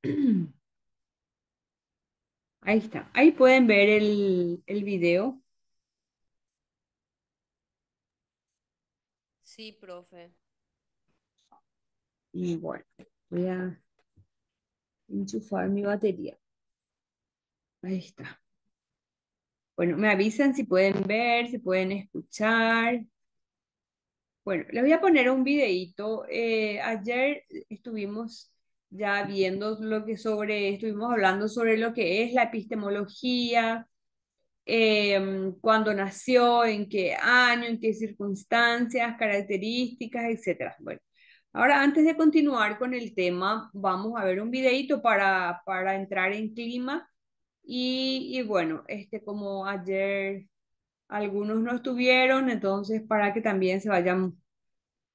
Ahí está. Ahí pueden ver el video. Sí, profe. Y bueno, voy a enchufar mi batería. Ahí está. Bueno, me avisan si pueden ver, si pueden escuchar. Bueno, les voy a poner un videíto. Ayer estuvimos ya viendo estuvimos hablando sobre lo que es la epistemología, cuándo nació, en qué año, en qué circunstancias, características, etcétera. Bueno, ahora antes de continuar con el tema, vamos a ver un videíto para entrar en clima y bueno, como ayer algunos no estuvieron, entonces para que también se vayan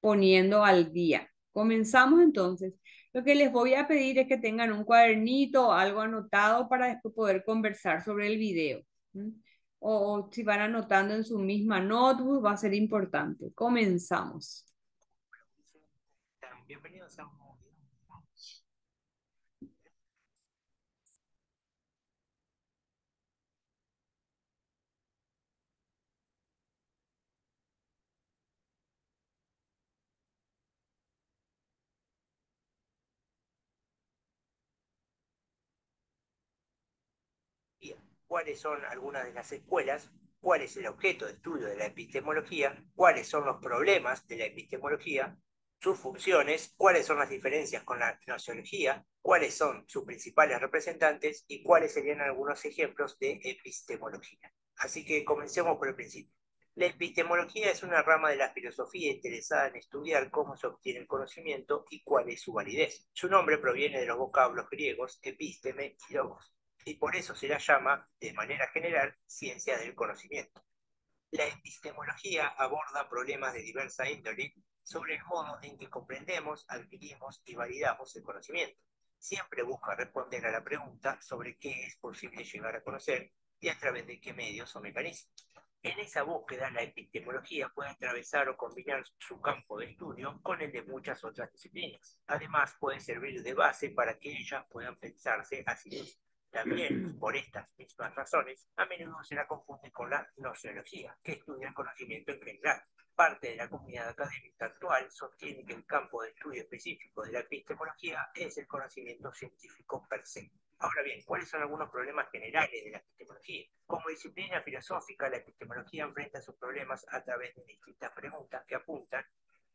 poniendo al día. Comenzamos entonces. Lo que les voy a pedir es que tengan un cuadernito o algo anotado para después poder conversar sobre el video. ¿M? O si van anotando en su misma notebook, va a ser importante. Comenzamos. Bienvenidos a un nuevo video. ¿Cuáles son algunas de las escuelas? ¿Cuál es el objeto de estudio de la epistemología? ¿Cuáles son los problemas de la epistemología? ¿Sus funciones? ¿Cuáles son las diferencias con la gnoseología? ¿Cuáles son sus principales representantes? ¿Y cuáles serían algunos ejemplos de epistemología? Así que comencemos por el principio. La epistemología es una rama de la filosofía interesada en estudiar cómo se obtiene el conocimiento y cuál es su validez. Su nombre proviene de los vocablos griegos episteme y logos, y por eso se la llama, de manera general, ciencia del conocimiento. La epistemología aborda problemas de diversa índole sobre el modo en que comprendemos, adquirimos y validamos el conocimiento. Siempre busca responder a la pregunta sobre qué es posible llegar a conocer y a través de qué medios o mecanismos. En esa búsqueda, la epistemología puede atravesar o combinar su campo de estudio con el de muchas otras disciplinas. Además, puede servir de base para que ellas puedan pensarse a sí mismas. También, por estas mismas razones, a menudo se la confunde con la gnoseología, que estudia el conocimiento en general. Parte de la comunidad académica actual sostiene que el campo de estudio específico de la epistemología es el conocimiento científico per se. Ahora bien, ¿cuáles son algunos problemas generales de la epistemología? Como disciplina filosófica, la epistemología enfrenta sus problemas a través de distintas preguntas que apuntan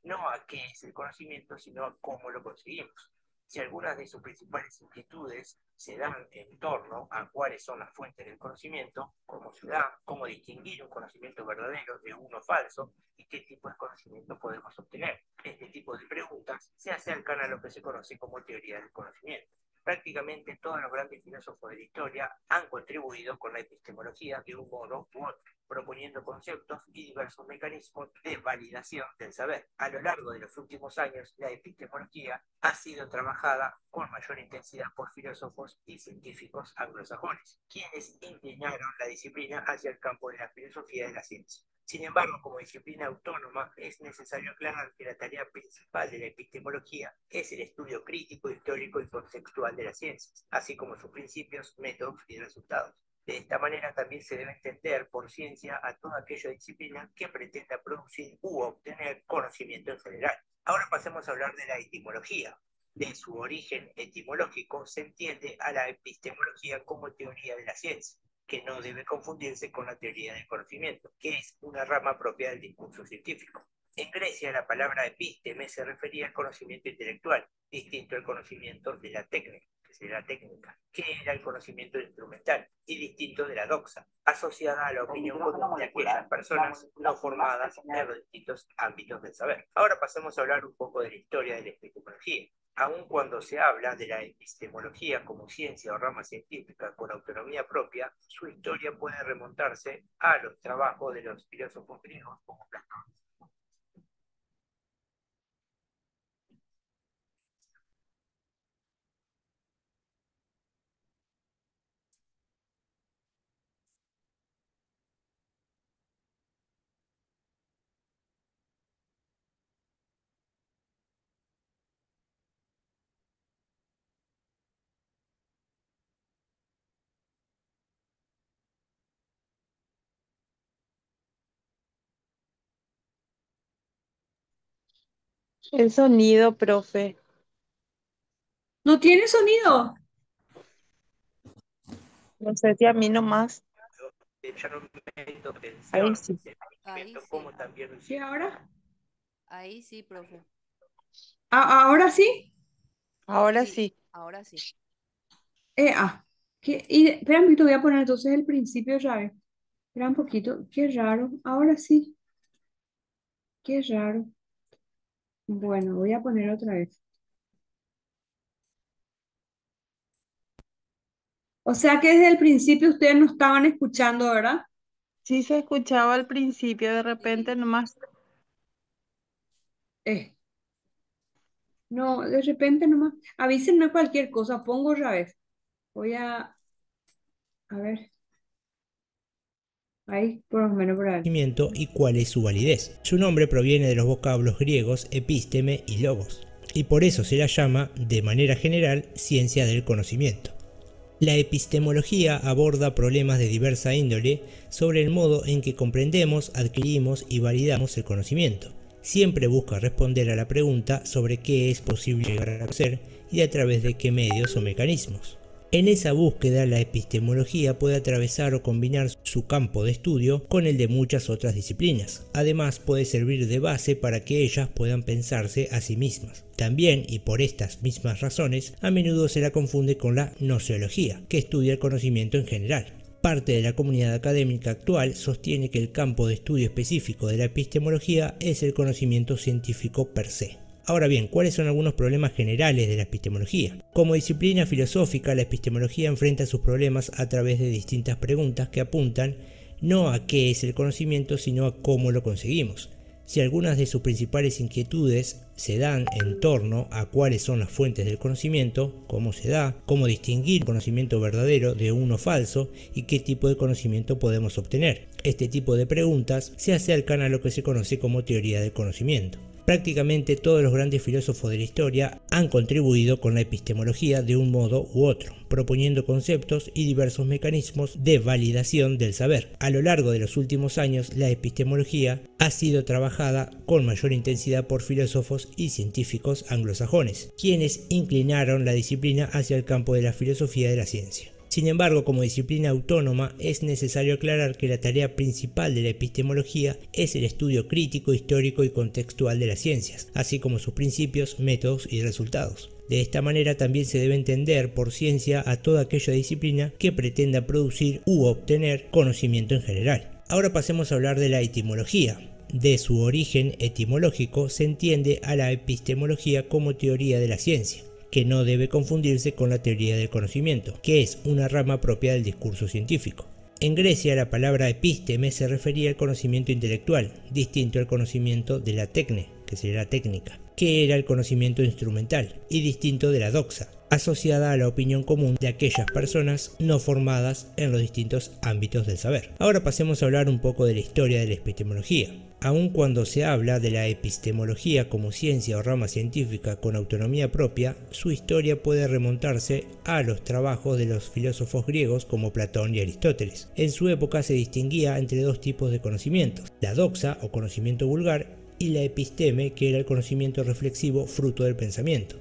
no a qué es el conocimiento, sino a cómo lo conseguimos. Si algunas de sus principales inquietudes se dan en torno a cuáles son las fuentes del conocimiento, cómo se da, cómo distinguir un conocimiento verdadero de uno falso y qué tipo de conocimiento podemos obtener. Este tipo de preguntas se acercan a lo que se conoce como teoría del conocimiento. Prácticamente todos los grandes filósofos de la historia han contribuido con la epistemología de un modo u otro, proponiendo conceptos y diversos mecanismos de validación del saber. A lo largo de los últimos años, la epistemología ha sido trabajada con mayor intensidad por filósofos y científicos anglosajones, quienes inclinaron la disciplina hacia el campo de la filosofía de la ciencia. Sin embargo, como disciplina autónoma, es necesario aclarar que la tarea principal de la epistemología es el estudio crítico, histórico y contextual de las ciencias, así como sus principios, métodos y resultados. De esta manera también se debe entender por ciencia a toda aquella disciplina que pretenda producir u obtener conocimiento en general. Ahora pasemos a hablar de la etimología. De su origen etimológico se entiende a la epistemología como teoría de la ciencia, que no debe confundirse con la teoría del conocimiento, que es una rama propia del discurso científico. En Grecia, la palabra episteme se refería al conocimiento intelectual, distinto al conocimiento de la técnica, que sería la técnica, que era el conocimiento instrumental, y distinto de la doxa, asociada a la opinión común de aquellas personas no formadas en los distintos ámbitos del saber. Ahora pasemos a hablar un poco de la historia de la epistemología. Aun cuando se habla de la epistemología como ciencia o rama científica con autonomía propia, su historia puede remontarse a los trabajos de los filósofos griegos como Platón. El sonido, profe. ¿No tiene sonido? No sé si a mí nomás. Yo no meto Ahí atención sí. en el Ahí movimiento sí, como también lo ¿Sí hicimos. ahora? ahí sí, profe. ¿Ahora sí? Ahora Sí, sí. ahora sí. Eh, ah, espera un poquito, voy a poner entonces el principio otra vez. Espera un poquito, qué raro. Ahora sí, qué raro. Bueno, voy a poner otra vez. O sea que desde el principio ustedes no estaban escuchando, ¿verdad? Sí se escuchaba al principio, de repente Sí. nomás. Eh, no, de repente nomás. Avísenme cualquier cosa, pongo otra vez. Voy a ver, ahí, por lo menos por ahí. Y cuál es su validez. Su nombre proviene de los vocablos griegos episteme y logos, y por eso se la llama, de manera general, ciencia del conocimiento. La epistemología aborda problemas de diversa índole sobre el modo en que comprendemos, adquirimos y validamos el conocimiento. Siempre busca responder a la pregunta sobre qué es posible llegar a conocer y a través de qué medios o mecanismos. En esa búsqueda, la epistemología puede atravesar o combinar su campo de estudio con el de muchas otras disciplinas. Además, puede servir de base para que ellas puedan pensarse a sí mismas. También, y por estas mismas razones, a menudo se la confunde con la gnoseología, que estudia el conocimiento en general. Parte de la comunidad académica actual sostiene que el campo de estudio específico de la epistemología es el conocimiento científico per se. Ahora bien, ¿cuáles son algunos problemas generales de la epistemología? Como disciplina filosófica, la epistemología enfrenta sus problemas a través de distintas preguntas que apuntan no a qué es el conocimiento, sino a cómo lo conseguimos. Si algunas de sus principales inquietudes se dan en torno a cuáles son las fuentes del conocimiento, cómo se da, cómo distinguir conocimiento verdadero de uno falso y qué tipo de conocimiento podemos obtener. Este tipo de preguntas se acercan a lo que se conoce como teoría del conocimiento. Prácticamente todos los grandes filósofos de la historia han contribuido con la epistemología de un modo u otro, proponiendo conceptos y diversos mecanismos de validación del saber. A lo largo de los últimos años, la epistemología ha sido trabajada con mayor intensidad por filósofos y científicos anglosajones, quienes inclinaron la disciplina hacia el campo de la filosofía de la ciencia. Sin embargo, como disciplina autónoma, es necesario aclarar que la tarea principal de la epistemología es el estudio crítico, histórico y contextual de las ciencias, así como sus principios, métodos y resultados. De esta manera también se debe entender por ciencia a toda aquella disciplina que pretenda producir u obtener conocimiento en general. Ahora pasemos a hablar de la etimología. De su origen etimológico se entiende a la epistemología como teoría de la ciencia, que no debe confundirse con la teoría del conocimiento, que es una rama propia del discurso científico. En Grecia la palabra episteme se refería al conocimiento intelectual, distinto al conocimiento de la tecne, que sería la técnica, que era el conocimiento instrumental, y distinto de la doxa, asociada a la opinión común de aquellas personas no formadas en los distintos ámbitos del saber. Ahora pasemos a hablar un poco de la historia de la epistemología. Aun cuando se habla de la epistemología como ciencia o rama científica con autonomía propia, su historia puede remontarse a los trabajos de los filósofos griegos como Platón y Aristóteles. En su época se distinguía entre dos tipos de conocimientos, la doxa o conocimiento vulgar y la episteme, que era el conocimiento reflexivo fruto del pensamiento.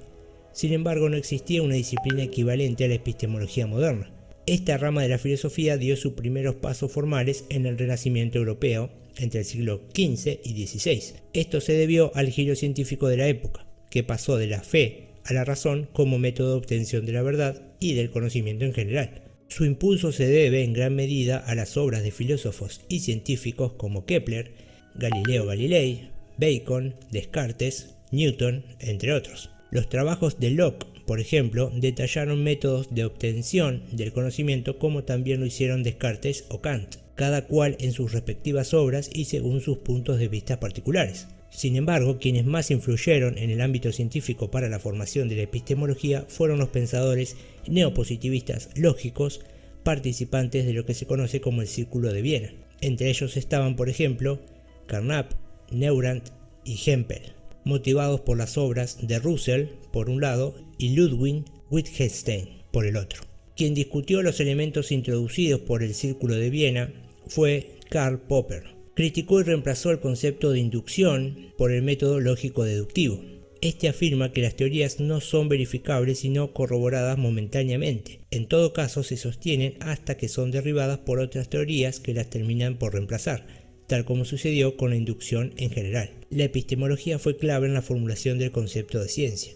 Sin embargo, no existía una disciplina equivalente a la epistemología moderna. Esta rama de la filosofía dio sus primeros pasos formales en el Renacimiento europeo entre el siglo XV y XVI. Esto se debió al giro científico de la época, que pasó de la fe a la razón como método de obtención de la verdad y del conocimiento en general. Su impulso se debe en gran medida a las obras de filósofos y científicos como Kepler, Galileo Galilei, Bacon, Descartes, Newton, entre otros. Los trabajos de Locke, por ejemplo, detallaron métodos de obtención del conocimiento como también lo hicieron Descartes o Kant, cada cual en sus respectivas obras y según sus puntos de vista particulares. Sin embargo, quienes más influyeron en el ámbito científico para la formación de la epistemología fueron los pensadores neopositivistas lógicos, participantes de lo que se conoce como el Círculo de Viena. Entre ellos estaban, por ejemplo, Carnap, Neurant y Hempel, motivados por las obras de Russell, por un lado, y Ludwig Wittgenstein, por el otro. Quien discutió los elementos introducidos por el Círculo de Viena fue Karl Popper. Criticó y reemplazó el concepto de inducción por el método lógico-deductivo. Este afirma que las teorías no son verificables sino corroboradas momentáneamente. En todo caso se sostienen hasta que son derribadas por otras teorías que las terminan por reemplazar, tal como sucedió con la inducción en general. La epistemología fue clave en la formulación del concepto de ciencia.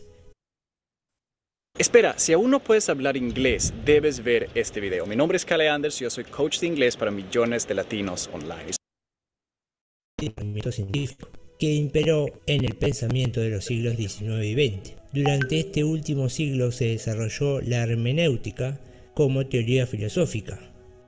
Espera, si aún no puedes hablar inglés, debes ver este video. Mi nombre es Kale Anders y yo soy coach de inglés para millones de latinos online. El conocimiento científico que imperó en el pensamiento de los siglos XIX y XX. Durante este último siglo se desarrolló la hermenéutica como teoría filosófica.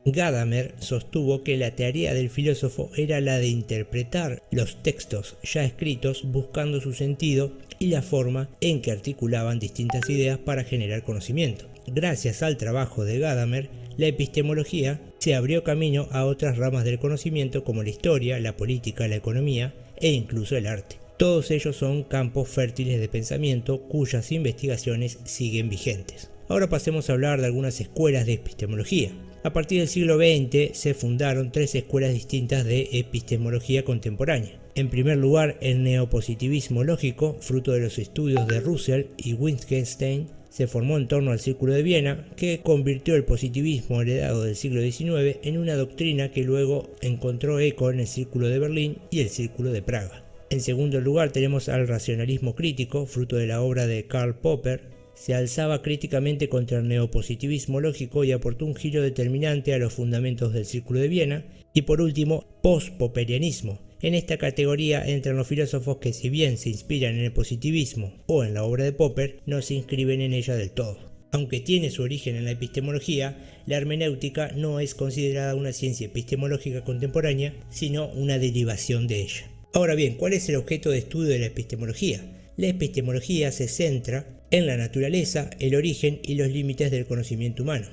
Gadamer sostuvo que la tarea del filósofo era la de interpretar los textos ya escritos buscando su sentido y la forma en que articulaban distintas ideas para generar conocimiento. Gracias al trabajo de Gadamer, la epistemología se abrió camino a otras ramas del conocimiento como la historia, la política, la economía e incluso el arte. Todos ellos son campos fértiles de pensamiento cuyas investigaciones siguen vigentes. Ahora pasemos a hablar de algunas escuelas de epistemología. A partir del siglo XX se fundaron 3 escuelas distintas de epistemología contemporánea. En primer lugar, el neopositivismo lógico, fruto de los estudios de Russell y Wittgenstein, se formó en torno al Círculo de Viena, que convirtió el positivismo heredado del siglo XIX en una doctrina que luego encontró eco en el Círculo de Berlín y el Círculo de Praga. En segundo lugar tenemos al racionalismo crítico, fruto de la obra de Karl Popper. Se alzaba críticamente contra el neopositivismo lógico y aportó un giro determinante a los fundamentos del Círculo de Viena. Y por último, post-popperianismo. En esta categoría entran los filósofos que, si bien se inspiran en el positivismo o en la obra de Popper, no se inscriben en ella del todo. Aunque tiene su origen en la epistemología, la hermenéutica no es considerada una ciencia epistemológica contemporánea, sino una derivación de ella. Ahora bien, ¿cuál es el objeto de estudio de la epistemología? La epistemología se centra en la naturaleza, el origen y los límites del conocimiento humano.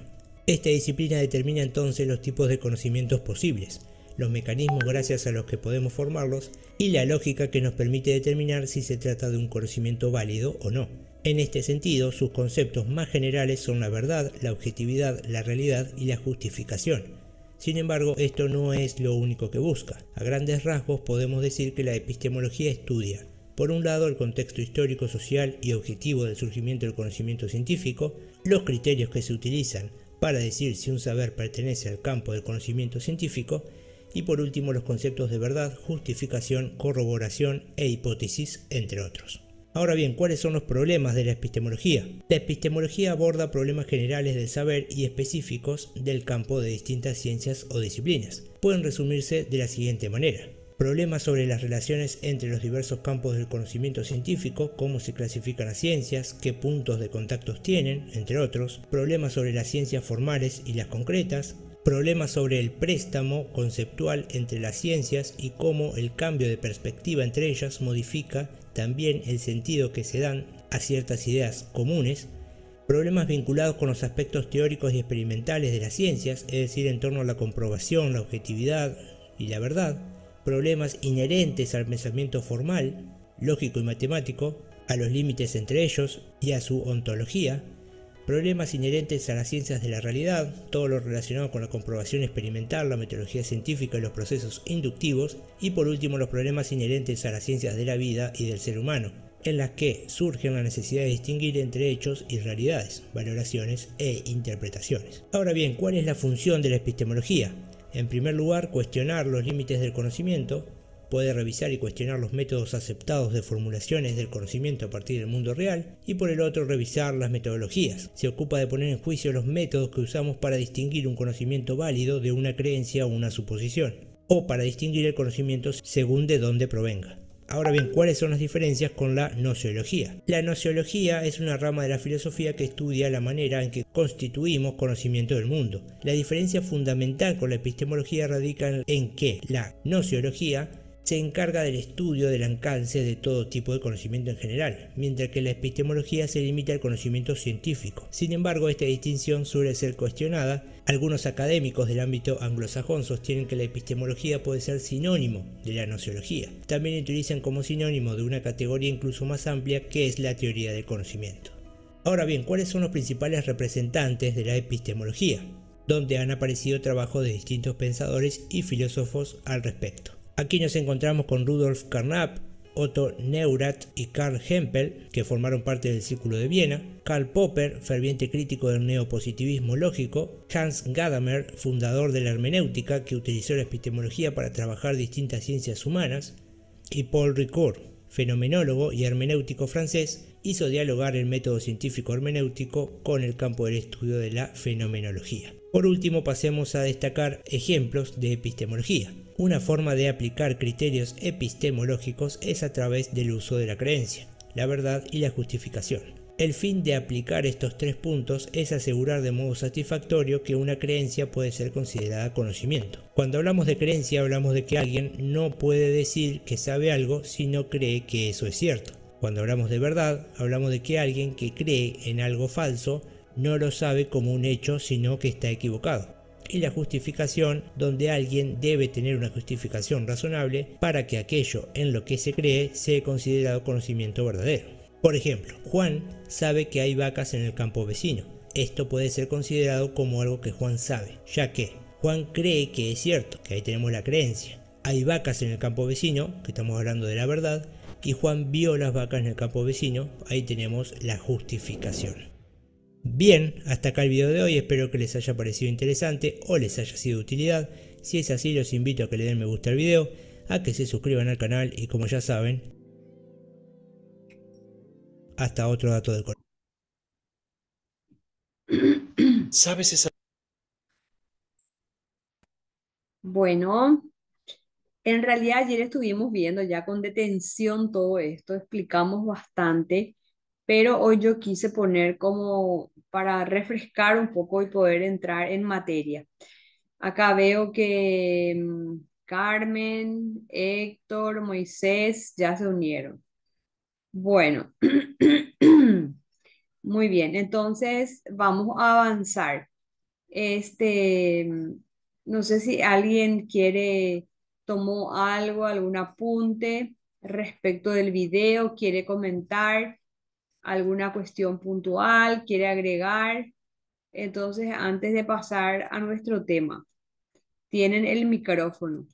Esta disciplina determina entonces los tipos de conocimientos posibles, los mecanismos gracias a los que podemos formarlos y la lógica que nos permite determinar si se trata de un conocimiento válido o no. En este sentido, sus conceptos más generales son la verdad, la objetividad, la realidad y la justificación. Sin embargo, esto no es lo único que busca. A grandes rasgos podemos decir que la epistemología estudia, por un lado, el contexto histórico, social y objetivo del surgimiento del conocimiento científico, los criterios que se utilizan para decir si un saber pertenece al campo del conocimiento científico, y por último los conceptos de verdad, justificación, corroboración e hipótesis, entre otros. Ahora bien, ¿cuáles son los problemas de la epistemología? La epistemología aborda problemas generales del saber y específicos del campo de distintas ciencias o disciplinas. Pueden resumirse de la siguiente manera. Problemas sobre las relaciones entre los diversos campos del conocimiento científico, cómo se clasifican las ciencias, qué puntos de contactos tienen, entre otros. Problemas sobre las ciencias formales y las concretas. Problemas sobre el préstamo conceptual entre las ciencias y cómo el cambio de perspectiva entre ellas modifica también el sentido que se dan a ciertas ideas comunes. Problemas vinculados con los aspectos teóricos y experimentales de las ciencias, es decir, en torno a la comprobación, la objetividad y la verdad. Problemas inherentes al pensamiento formal, lógico y matemático, a los límites entre ellos y a su ontología. Problemas inherentes a las ciencias de la realidad, todo lo relacionado con la comprobación experimental, la metodología científica y los procesos inductivos, y por último los problemas inherentes a las ciencias de la vida y del ser humano, en las que surge la necesidad de distinguir entre hechos y realidades, valoraciones e interpretaciones. Ahora bien, ¿cuál es la función de la epistemología? En primer lugar, cuestionar los límites del conocimiento. Puede revisar y cuestionar los métodos aceptados de formulaciones del conocimiento a partir del mundo real, y por el otro revisar las metodologías. Se ocupa de poner en juicio los métodos que usamos para distinguir un conocimiento válido de una creencia o una suposición, o para distinguir el conocimiento según de dónde provenga. Ahora bien, ¿cuáles son las diferencias con la gnoseología? La gnoseología es una rama de la filosofía que estudia la manera en que constituimos conocimiento del mundo. La diferencia fundamental con la epistemología radica en que la gnoseología se encarga del estudio del alcance de todo tipo de conocimiento en general, mientras que la epistemología se limita al conocimiento científico. Sin embargo, esta distinción suele ser cuestionada. Algunos académicos del ámbito anglosajón sostienen que la epistemología puede ser sinónimo de la gnoseología. También utilizan como sinónimo de una categoría incluso más amplia que es la teoría del conocimiento. Ahora bien, ¿cuáles son los principales representantes de la epistemología? Donde han aparecido trabajos de distintos pensadores y filósofos al respecto. Aquí nos encontramos con Rudolf Carnap, Otto Neurath y Karl Hempel, que formaron parte del Círculo de Viena, Karl Popper, ferviente crítico del neopositivismo lógico, Hans Gadamer, fundador de la hermenéutica, que utilizó la epistemología para trabajar distintas ciencias humanas, y Paul Ricoeur, fenomenólogo y hermenéutico francés, hizo dialogar el método científico hermenéutico con el campo del estudio de la fenomenología. Por último, pasemos a destacar ejemplos de epistemología. Una forma de aplicar criterios epistemológicos es a través del uso de la creencia, la verdad y la justificación. El fin de aplicar estos tres puntos es asegurar de modo satisfactorio que una creencia puede ser considerada conocimiento. Cuando hablamos de creencia, hablamos de que alguien no puede decir que sabe algo si no cree que eso es cierto. Cuando hablamos de verdad, hablamos de que alguien que cree en algo falso no lo sabe como un hecho, sino que está equivocado. Y la justificación, donde alguien debe tener una justificación razonable para que aquello en lo que se cree sea considerado conocimiento verdadero. Por ejemplo, Juan sabe que hay vacas en el campo vecino. Esto puede ser considerado como algo que Juan sabe, ya que Juan cree que es cierto, que ahí tenemos la creencia. Hay vacas en el campo vecino, que estamos hablando de la verdad, y Juan vio las vacas en el campo vecino, ahí tenemos la justificación. Bien, hasta acá el video de hoy, espero que les haya parecido interesante o les haya sido de utilidad. Si es así, los invito a que le den me gusta al video, a que se suscriban al canal y, como ya saben, hasta otro dato del corazón. ¿Sabes esa? Bueno, en realidad ayer estuvimos viendo ya con detención todo esto, explicamos bastante, pero hoy yo quise poner como para refrescar un poco y poder entrar en materia. Acá veo que Carmen, Héctor, Moisés ya se unieron. Bueno, muy bien, entonces vamos a avanzar. Este, no sé si alguien tomó algo, algún apunte respecto del video, quiere comentar alguna cuestión puntual, quiere agregar. Entonces, antes de pasar a nuestro tema, tienen el micrófono.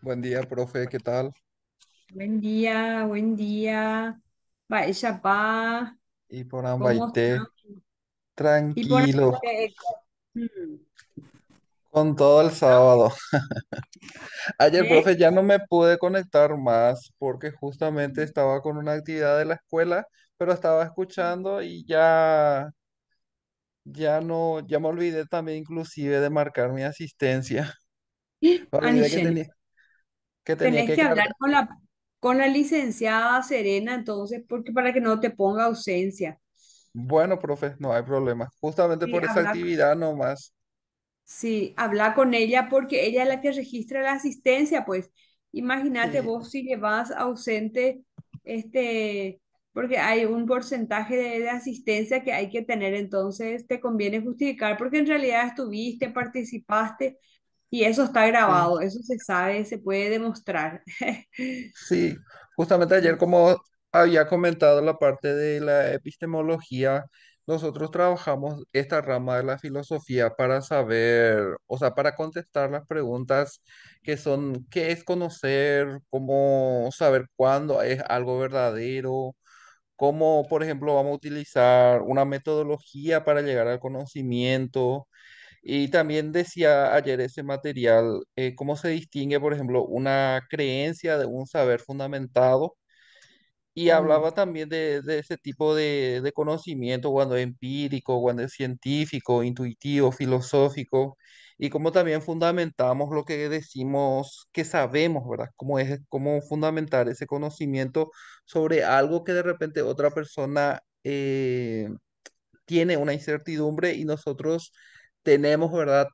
Buen día, profe, ¿qué tal? Buen día, buen día. Vaya, pa, Y por ¿cómo Ambaité, están? Y por ahí, tranquilo, mm, con todo el sábado. Ayer, ¿eh? profe, ya no me pude conectar más porque justamente estaba con una actividad de la escuela, pero estaba escuchando y ya no, ya me olvidé también inclusive de marcar mi asistencia. Me olvidé Anishen, que tenía tenés que que hablar cargar. con la licenciada Serena, entonces, porque para que no te ponga ausencia. Bueno, profe, no hay problema. Justamente Sí, por esa actividad nomás. sí, habla con ella porque ella es la que registra la asistencia, pues imagínate Sí, vos si llevas ausente, este, porque hay un porcentaje de asistencia que hay que tener, entonces te conviene justificar porque en realidad estuviste, participaste y eso está sí. grabado, eso se sabe, se puede demostrar. Sí, justamente ayer como había comentado la parte de la epistemología, nosotros trabajamos esta rama de la filosofía para saber, o sea, para contestar las preguntas que son, ¿qué es conocer? ¿Cómo saber cuándo es algo verdadero? ¿Cómo, por ejemplo, vamos a utilizar una metodología para llegar al conocimiento? Y también decía ayer ese material, cómo se distingue, por ejemplo, una creencia de un saber fundamentado. Y Mm, hablaba también de ese tipo de conocimiento, cuando es empírico, cuando es científico, intuitivo, filosófico, y cómo también fundamentamos lo que decimos que sabemos, ¿verdad? Cómo es, cómo fundamentar ese conocimiento sobre algo que de repente otra persona tiene una incertidumbre y nosotros tenemos, ¿verdad?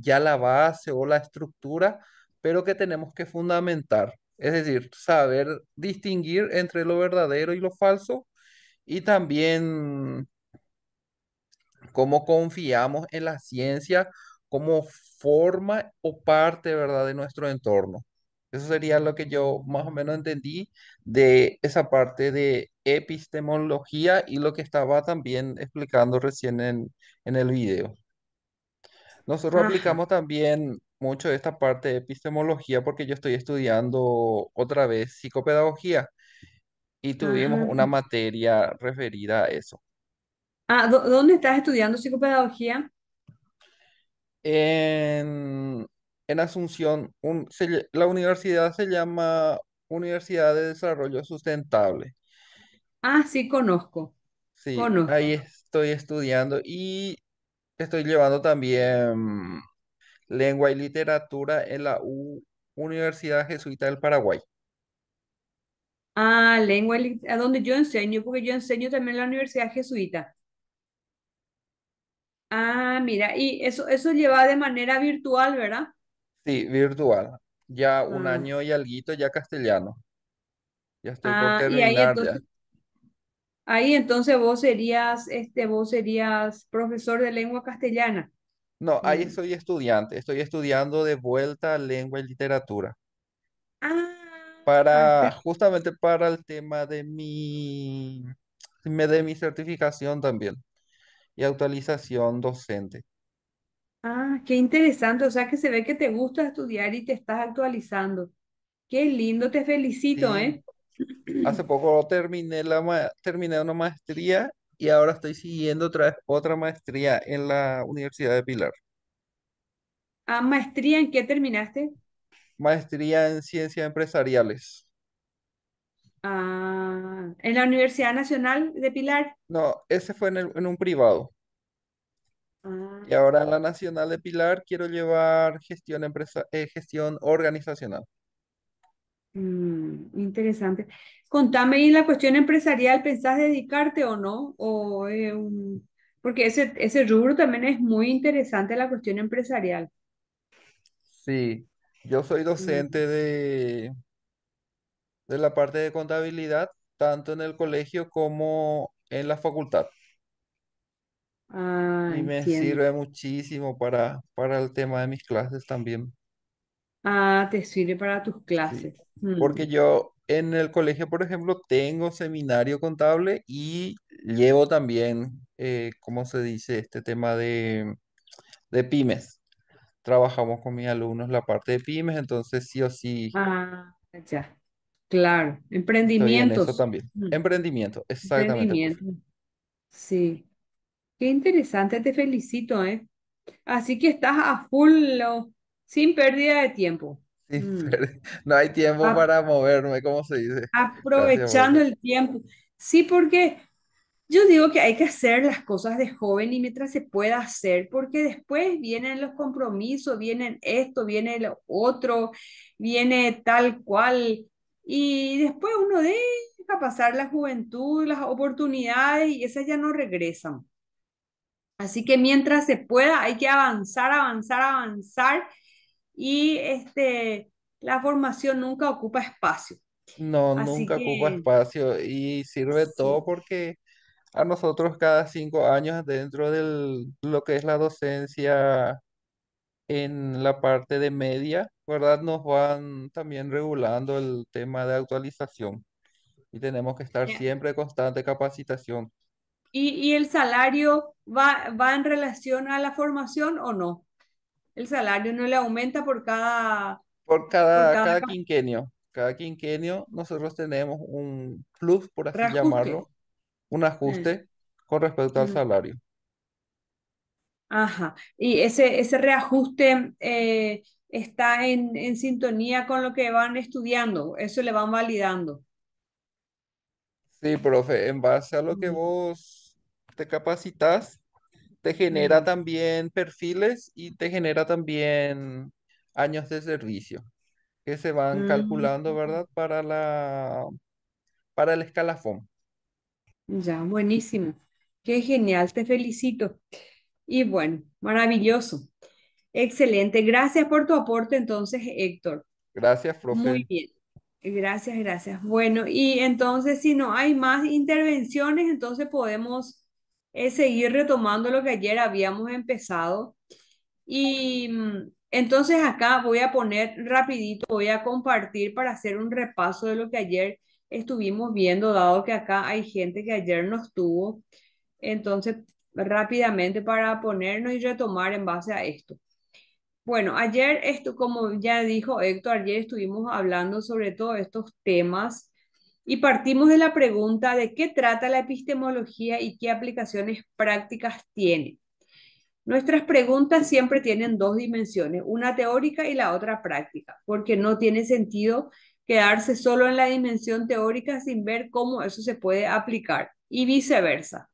Ya la base o la estructura, pero que tenemos que fundamentar. Es decir, saber distinguir entre lo verdadero y lo falso y también cómo confiamos en la ciencia como forma o parte, ¿verdad?, de nuestro entorno. Eso sería lo que yo más o menos entendí de esa parte de epistemología y lo que estaba también explicando recién en el video. Nosotros Ajá, aplicamos también mucho esta parte de epistemología porque yo estoy estudiando otra vez psicopedagogía y tuvimos ajá. una materia referida a eso. Ah, ¿dónde estás estudiando psicopedagogía? En, en Asunción, la universidad se llama Universidad de Desarrollo Sustentable. Ah, sí, conozco, Sí, ahí conozco. estoy estudiando y estoy llevando también lengua y literatura en la Universidad Jesuita del Paraguay. Ah, lengua, a donde yo enseño, porque yo enseño también en la Universidad Jesuita. Ah, mira, y eso lleva de manera virtual, ¿verdad? Sí, virtual. Ya un Ah, año y alguito ya castellano. Ya estoy por y terminar ya. ahí entonces vos serías profesor de lengua castellana. No, ahí Mm. soy estudiante. Estoy estudiando de vuelta lengua y literatura. Ah, Para, justamente para el tema de mi certificación también y actualización docente. qué interesante. O sea que se ve que te gusta estudiar y te estás actualizando. Qué lindo, te felicito, Sí, ¿eh? hace poco terminé una maestría y ahora estoy siguiendo otra maestría en la Universidad de Pilar. Ah, maestría, ¿en qué terminaste? Maestría en ciencias empresariales. Ah, en la Universidad Nacional de Pilar. No, ese fue en un privado. Ah, Y ahora en la Nacional de Pilar quiero llevar gestión organizacional. interesante. Contame, ¿y en la cuestión empresarial pensás dedicarte o no? Porque ese rubro también es muy interesante, la cuestión empresarial. Sí, yo soy Mm, docente de la parte de contabilidad, tanto en el colegio como en la facultad. Y me entiendo. sirve muchísimo para el tema de mis clases también. Ah, te sirve para tus Sí, clases. porque yo en el colegio, por ejemplo, tengo seminario contable y llevo también, ¿cómo se dice? Este tema de pymes. Trabajamos con mis alumnos la parte de pymes, entonces sí o sí Ah, ya, claro. estoy en eso Emprendimientos. también. Mm, Emprendimiento, exactamente, profe. emprendimiento. Sí. Qué interesante, te felicito, ¿eh? Así que estás a full, sin pérdida de tiempo. Sí, Mm. no hay tiempo A- para moverme, ¿cómo se dice? Gracias, aprovechando profe. el tiempo. Sí, porque yo digo que hay que hacer las cosas de joven y mientras se pueda hacer, porque después vienen los compromisos, vienen esto, viene lo otro, viene tal cual, y después uno deja pasar la juventud, las oportunidades y esas ya no regresan. Así que mientras se pueda, hay que avanzar, avanzar, avanzar y la formación nunca ocupa espacio. No, Así nunca ocupa que espacio y sirve todo sí. porque a nosotros cada 5 años dentro de lo que es la docencia en la parte de media, ¿verdad? Nos van también regulando el tema de actualización y tenemos que estar siempre en constante capacitación. ¿Y el salario va en relación a la formación o no? El salario no le aumenta Por por cada, cada cada quinquenio nosotros tenemos un plus, por así reajuste. llamarlo, un Eh, ajuste con respecto al ujú. salario. Ajá. Y ese reajuste está en sintonía con lo que van estudiando. Eso le van validando. Sí, profe, en base a lo que Mm, vos te capacitas, te genera mm, también perfiles y te genera también años de servicio que se van calculando, mm. ¿verdad? Para el escalafón. Ya, buenísimo. Qué genial, te felicito. Y bueno, maravilloso. Excelente. Gracias por tu aporte entonces, Héctor. Gracias, Muy profe. bien. Gracias, gracias. Bueno, y entonces si no hay más intervenciones, entonces podemos seguir retomando lo que ayer habíamos empezado. Y entonces acá voy a poner rapidito, voy a compartir para hacer un repaso de lo que ayer estuvimos viendo, dado que acá hay gente que ayer no estuvo. Entonces, rápidamente para ponernos y retomar en base a esto. Bueno, ayer, esto, como ya dijo Héctor, ayer estuvimos hablando sobre todos estos temas y partimos de la pregunta de qué trata la epistemología y qué aplicaciones prácticas tiene. Nuestras preguntas siempre tienen dos dimensiones, una teórica y la otra práctica, porque no tiene sentido quedarse solo en la dimensión teórica sin ver cómo eso se puede aplicar y viceversa.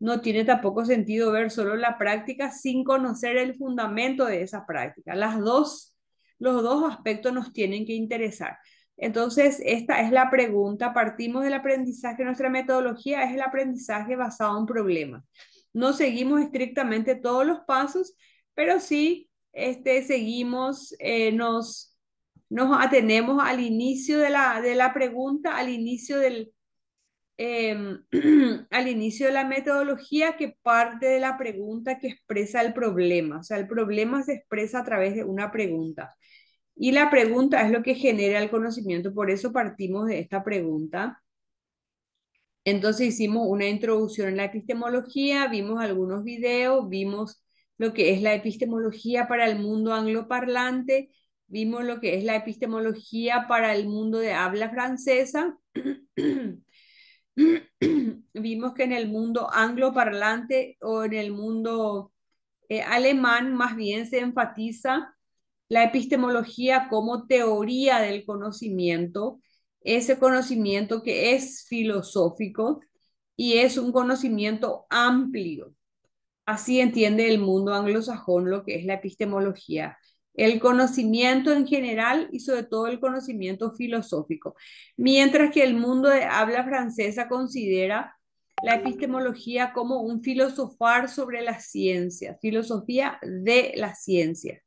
No tiene tampoco sentido ver solo la práctica sin conocer el fundamento de esa práctica. Los dos aspectos nos tienen que interesar. Entonces, esta es la pregunta. Partimos del aprendizaje. Nuestra metodología es el aprendizaje basado en problemas. No seguimos estrictamente todos los pasos, pero sí seguimos, nos atenemos al inicio de la pregunta, al inicio al inicio de la metodología que parte de la pregunta que expresa el problema. O sea, el problema se expresa a través de una pregunta. Y la pregunta es lo que genera el conocimiento. Por eso partimos de esta pregunta. Entonces hicimos una introducción en la epistemología, vimos algunos videos, vimos lo que es la epistemología para el mundo angloparlante, vimos lo que es la epistemología para el mundo de habla francesa. Vimos que en el mundo angloparlante o en el mundo alemán más bien se enfatiza la epistemología como teoría del conocimiento, ese conocimiento que es filosófico y es un conocimiento amplio. Así entiende el mundo anglosajón lo que es la epistemología. El conocimiento en general y sobre todo el conocimiento filosófico. Mientras que el mundo de habla francesa considera la epistemología como un filosofar sobre la ciencia, filosofía de la ciencia.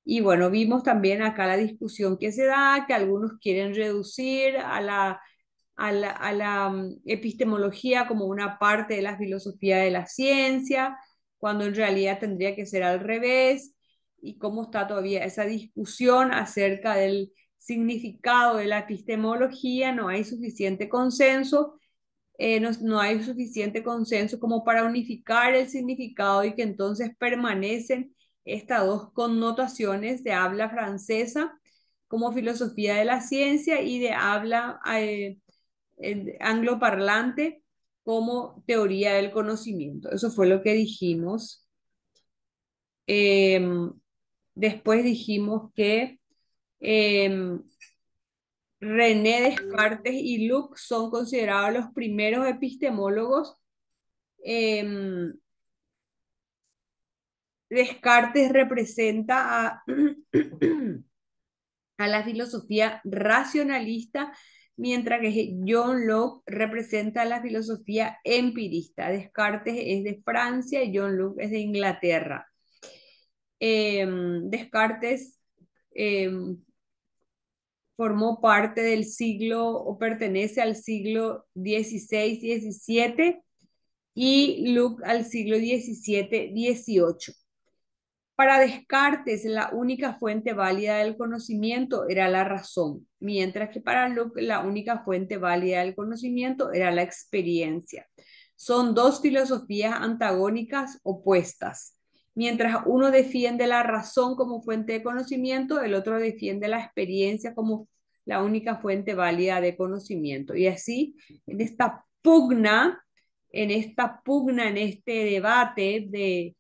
Y bueno, vimos también acá la discusión que se da, que algunos quieren reducir a la epistemología como una parte de la filosofía de la ciencia, cuando en realidad tendría que ser al revés, y cómo está todavía esa discusión acerca del significado de la epistemología, no hay suficiente consenso. No hay suficiente consenso como para unificar el significado y que entonces permanecen estas dos connotaciones de habla francesa como filosofía de la ciencia y de habla angloparlante como teoría del conocimiento. Eso fue lo que dijimos. Em, Después dijimos que em, René Descartes y Locke son considerados los primeros epistemólogos. em, Descartes representa a la filosofía racionalista, mientras que John Locke representa a la filosofía empirista. Descartes es de Francia y John Locke es de Inglaterra. Descartes formó parte del siglo o pertenece al siglo XVI-XVII y Locke al siglo XVII-XVIII. Para Descartes, la única fuente válida del conocimiento era la razón, mientras que para Locke la única fuente válida del conocimiento era la experiencia. Son dos filosofías antagónicas opuestas. Mientras uno defiende la razón como fuente de conocimiento, el otro defiende la experiencia como la única fuente válida de conocimiento. Y así, en esta pugna, en este debate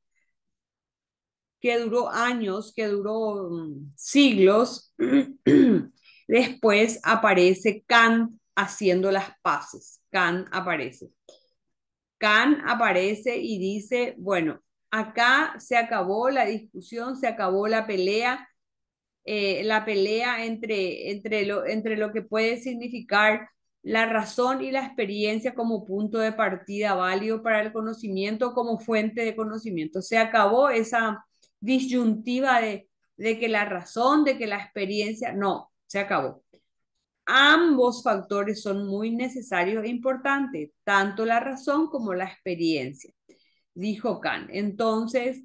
que duró años, que duró siglos, después aparece Kant haciendo las paces. Kant aparece y dice, bueno, acá se acabó la discusión, se acabó la pelea entre lo que puede significar la razón y la experiencia como punto de partida válido para el conocimiento, como fuente de conocimiento. Se acabó disyuntiva de que la razón, de que la experiencia, no, se acabó. Ambos factores son muy necesarios e importantes, tanto la razón como la experiencia, dijo Kant. Entonces,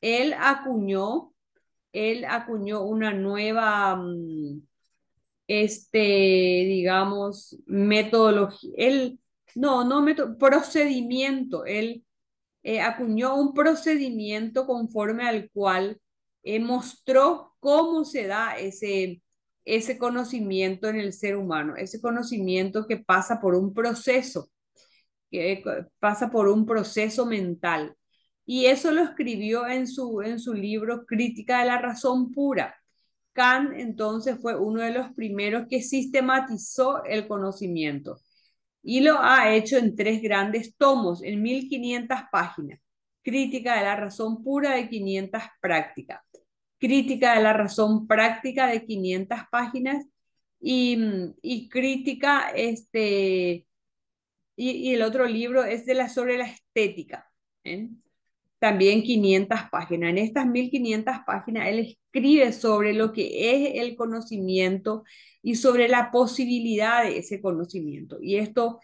él acuñó, él acuñó una nueva, digamos, metodología, él, no, procedimiento, él acuñó un procedimiento conforme al cual mostró cómo se da ese conocimiento en el ser humano, ese conocimiento que pasa por un proceso, que pasa por un proceso mental. Y eso lo escribió en su libro Crítica de la Razón Pura. Kant entonces fue uno de los primeros que sistematizó el conocimiento y lo ha hecho en 3 grandes tomos, en 1500 páginas. Crítica de la razón pura de 500 prácticas. Crítica de la razón práctica de 500 páginas y crítica, y el otro libro es sobre la estética, ¿eh? También 500 páginas. En estas 1500 páginas él escribe sobre lo que es el conocimiento y sobre la posibilidad de ese conocimiento. Y estos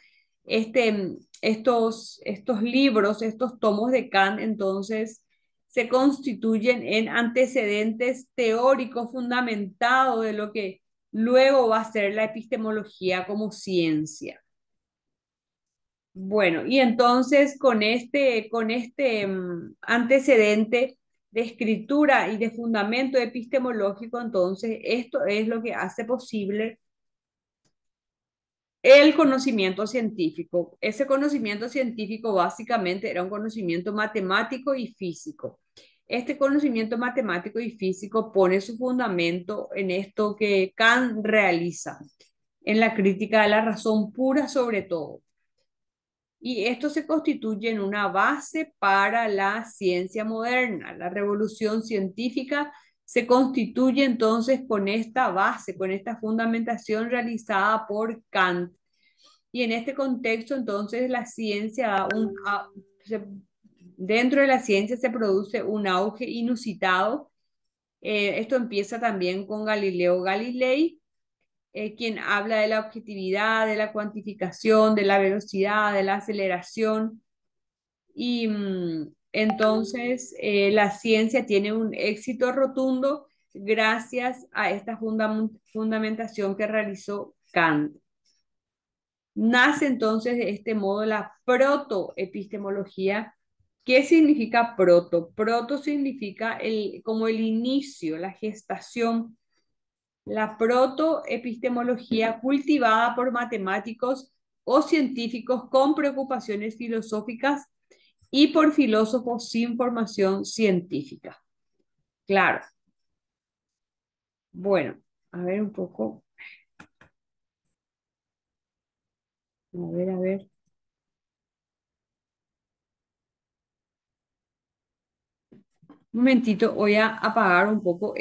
libros, estos tomos de Kant, entonces, se constituyen en antecedentes teóricos fundamentados de lo que luego va a ser la epistemología como ciencia. Bueno, y entonces con este antecedente de escritura y de fundamento epistemológico, entonces esto es lo que hace posible el conocimiento científico. Ese conocimiento científico básicamente era un conocimiento matemático y físico. Este conocimiento matemático y físico pone su fundamento en esto que Kant realiza, en la crítica de la razón pura sobre todo. Y esto se constituye en una base para la ciencia moderna. La revolución científica se constituye entonces con esta base, con esta fundamentación realizada por Kant. Y en este contexto, entonces, la ciencia, dentro de la ciencia se produce un auge inusitado. Esto empieza también con Galileo Galilei, quien habla de la objetividad, de la cuantificación, de la velocidad, de la aceleración. Y entonces la ciencia tiene un éxito rotundo gracias a esta fundamentación que realizó Kant. Nace entonces de este modo la protoepistemología. ¿Qué significa proto? Proto significa como el inicio, la gestación. La protoepistemología cultivada por matemáticos o científicos con preocupaciones filosóficas y por filósofos sin formación científica. Claro. Bueno, a ver un poco. A ver. Un momentito, voy a apagar un poco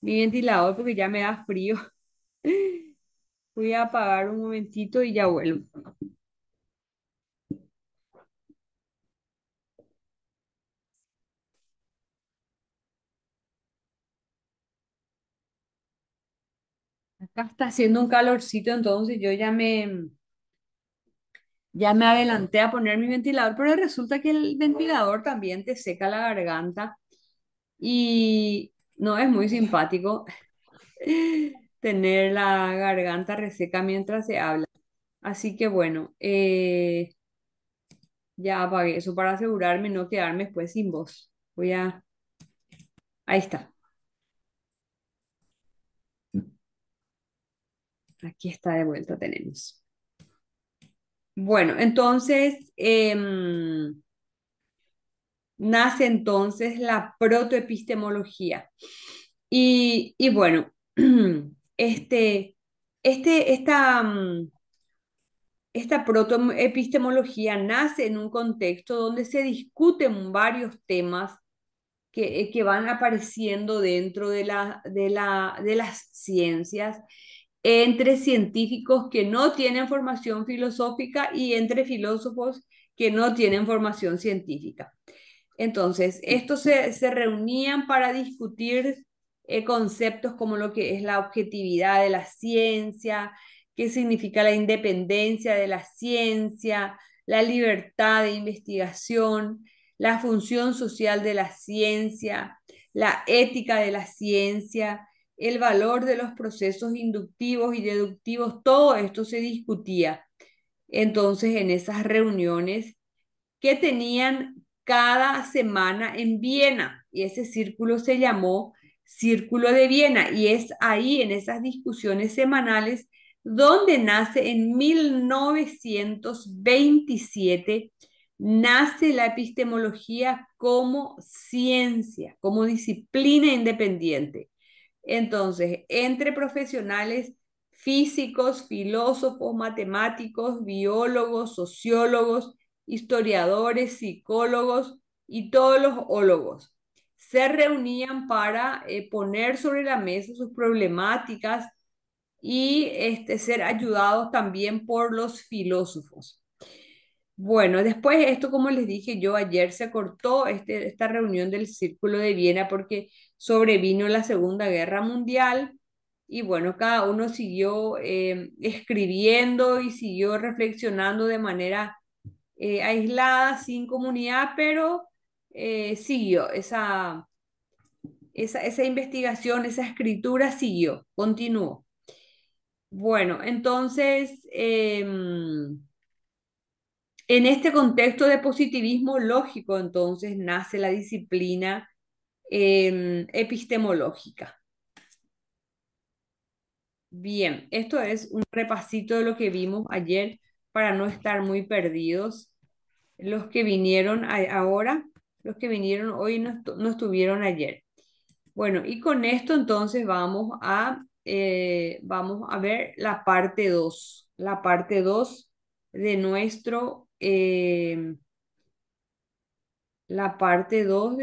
mi ventilador porque ya me da frío. Voy a apagar un momentito y ya vuelvo. Acá está haciendo un calorcito, entonces yo ya me adelanté a poner mi ventilador, pero resulta que el ventilador también te seca la garganta y no es muy simpático tener la garganta reseca mientras se habla. Así que bueno, ya apagué eso para asegurarme no quedarme después sin voz. Ahí está. Aquí está de vuelta, tenemos. Bueno, entonces nace entonces la protoepistemología. Y bueno, este, esta, esta protoepistemología nace en un contexto donde se discuten varios temas que van apareciendo dentro de las ciencias, entre científicos que no tienen formación filosófica y entre filósofos que no tienen formación científica. Entonces, estos se reunían para discutir conceptos como lo que es la objetividad de la ciencia, qué significa la independencia de la ciencia, la libertad de investigación, la función social de la ciencia, la ética de la ciencia, el valor de los procesos inductivos y deductivos, todo esto se discutía entonces en esas reuniones que tenían cada semana en Viena. Y ese círculo se llamó Círculo de Viena. Y es ahí, en esas discusiones semanales, donde nace en 1927, nace la epistemología como ciencia, como disciplina independiente. Entonces, entre profesionales físicos, filósofos, matemáticos, biólogos, sociólogos, historiadores, psicólogos y todos los ólogos se reunían para poner sobre la mesa sus problemáticas y ser ayudados también por los filósofos. Bueno, después esto, como les dije yo ayer, se cortó esta reunión del Círculo de Viena porque sobrevino la Segunda Guerra Mundial y bueno, cada uno siguió escribiendo y siguió reflexionando de manera aislada, sin comunidad, pero siguió esa investigación, esa escritura siguió, continuó. Bueno, entonces, en este contexto de positivismo lógico, entonces, nace la disciplina epistemológica. Bien, esto es un repasito de lo que vimos ayer para no estar muy perdidos. Los que vinieron ahora, los que vinieron hoy no estuvieron ayer. Bueno, y con esto entonces vamos a ver la parte 2 de la parte 2 de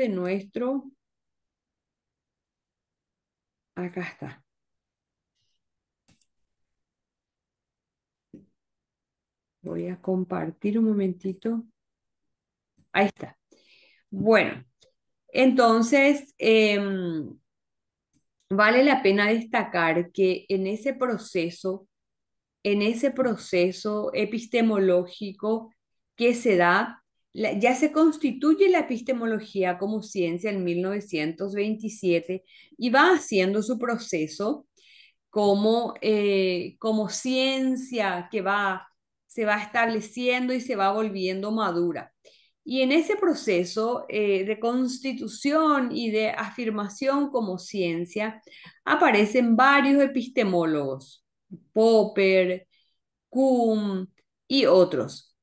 nuestro, acá está. Voy a compartir un momentito. Ahí está. Bueno, entonces, vale la pena destacar que en ese proceso epistemológico que se da, ya se constituye la epistemología como ciencia en 1927 y va haciendo su proceso como ciencia que se va estableciendo y se va volviendo madura. Y en ese proceso de constitución y de afirmación como ciencia aparecen varios epistemólogos, Popper, Kuhn y otros.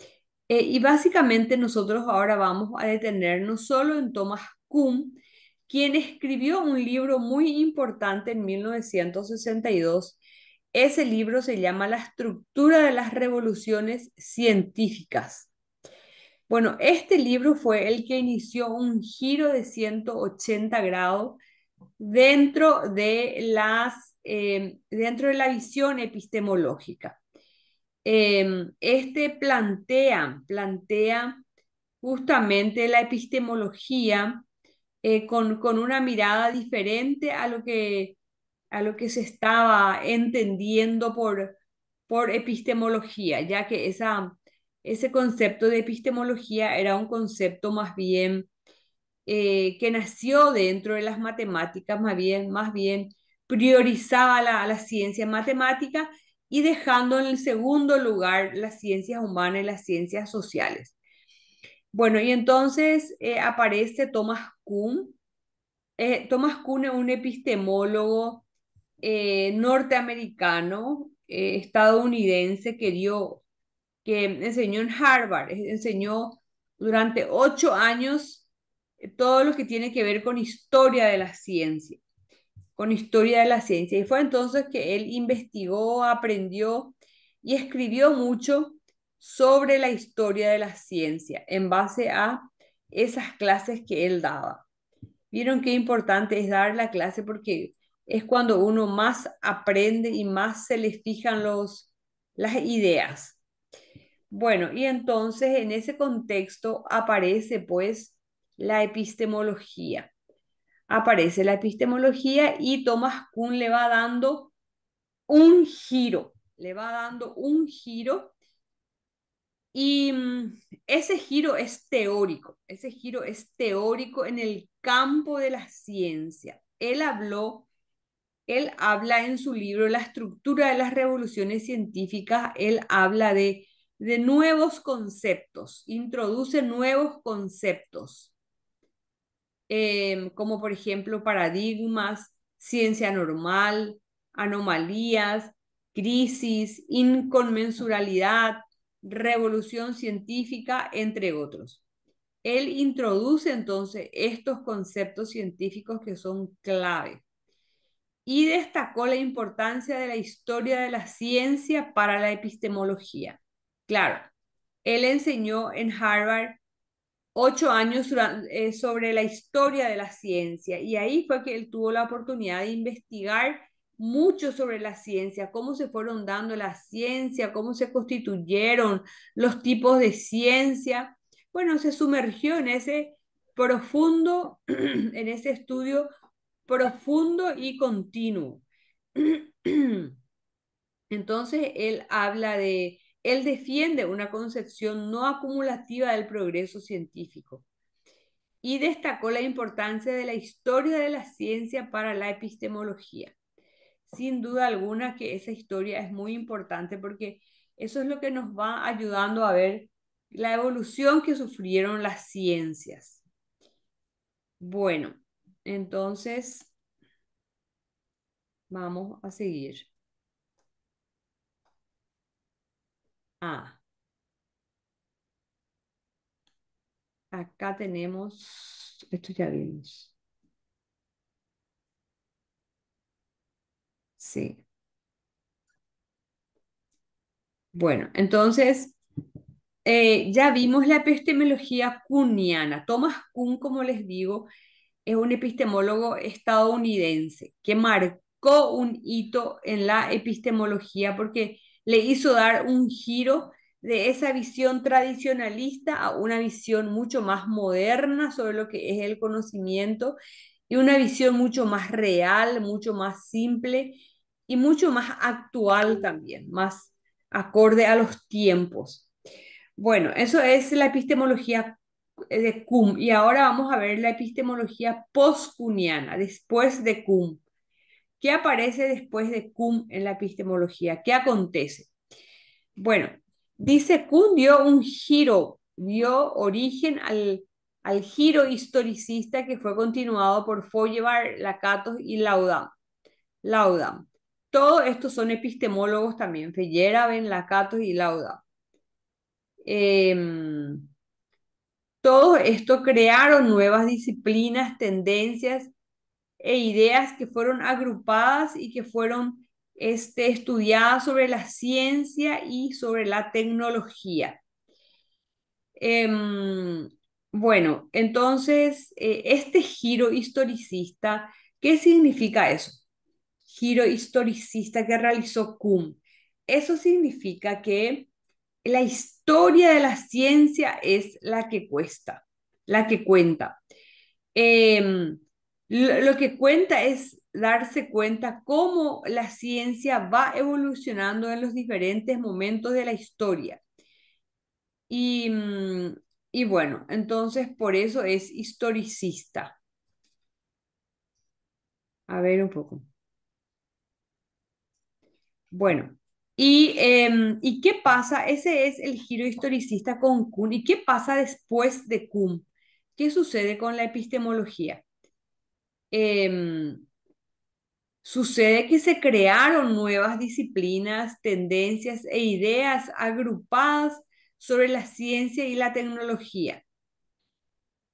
Y básicamente nosotros ahora vamos a detenernos solo en Thomas Kuhn, quien escribió un libro muy importante en 1962. Ese libro se llama La estructura de las revoluciones científicas. Bueno, este libro fue el que inició un giro de 180 grados dentro de la visión epistemológica. Este plantea justamente la epistemología con una mirada diferente a lo que se estaba entendiendo por epistemología, ya que ese concepto de epistemología era un concepto más bien que nació dentro de las matemáticas, más bien priorizaba la ciencia matemática y dejando en el segundo lugar las ciencias humanas y las ciencias sociales. Bueno, y entonces aparece Thomas Kuhn. Thomas Kuhn es un epistemólogo norteamericano, estadounidense, que enseñó en Harvard, enseñó durante 8 años todo lo que tiene que ver con historia de la ciencia, con historia de la ciencia. Y fue entonces que él investigó, aprendió y escribió mucho sobre la historia de la ciencia en base a esas clases que él daba. Vieron qué importante es dar la clase porque es cuando uno más aprende y más se le fijan las ideas. Bueno, y entonces en ese contexto aparece pues la epistemología. Aparece la epistemología y Thomas Kuhn le va dando un giro, y ese giro es teórico, en el campo de la ciencia. Él habla en su libro La estructura de las revoluciones científicas, él habla de nuevos conceptos, introduce nuevos conceptos, como por ejemplo paradigmas, ciencia normal, anomalías, crisis, inconmensuralidad, revolución científica, entre otros. Él introduce entonces estos conceptos científicos que son clave y destacó la importancia de la historia de la ciencia para la epistemología. Claro, él enseñó en Harvard 8 años sobre la historia de la ciencia y ahí fue que él tuvo la oportunidad de investigar mucho sobre la ciencia, cómo se fueron dando la ciencia, cómo se constituyeron los tipos de ciencia. Bueno, se sumergió en ese profundo, en ese estudio profundo y continuo. Entonces, él defiende una concepción no acumulativa del progreso científico y destacó la importancia de la historia de la ciencia para la epistemología. Sin duda alguna que esa historia es muy importante porque eso es lo que nos va ayudando a ver la evolución que sufrieron las ciencias. Bueno, entonces vamos a seguir. Ah, acá tenemos, esto ya vimos. Sí. Bueno, entonces ya vimos la epistemología kuhniana. Thomas Kuhn, como les digo, es un epistemólogo estadounidense que marcó un hito en la epistemología porque le hizo dar un giro de esa visión tradicionalista a una visión mucho más moderna sobre lo que es el conocimiento y una visión mucho más real, mucho más simple y mucho más actual también, más acorde a los tiempos. Bueno, eso es la epistemología de Kuhn. Y ahora vamos a ver la epistemología post-kuhniana, después de Kuhn. ¿Qué aparece después de Kuhn en la epistemología? ¿Qué acontece? Bueno, dice Kuhn dio origen al giro historicista que fue continuado por Feuerbach, Lakatos y Laudam. Todos estos son epistemólogos también, Feyerabend, Lakatos y Laudam. Todo esto crearon nuevas disciplinas, tendencias e ideas que fueron agrupadas y que fueron estudiadas sobre la ciencia y sobre la tecnología. Bueno, entonces, este giro historicista, ¿qué significa eso? Giro historicista que realizó Kuhn. Eso significa que la historia de la ciencia es la que cuenta. Lo que cuenta es darse cuenta cómo la ciencia va evolucionando en los diferentes momentos de la historia. Y, y bueno, entonces por eso es historicista. A ver un poco. Bueno, ¿y qué pasa? Ese es el giro historicista con Kuhn. ¿Y qué pasa después de Kuhn? ¿Qué sucede con la epistemología? Sucede que se crearon nuevas disciplinas, tendencias e ideas agrupadas sobre la ciencia y la tecnología.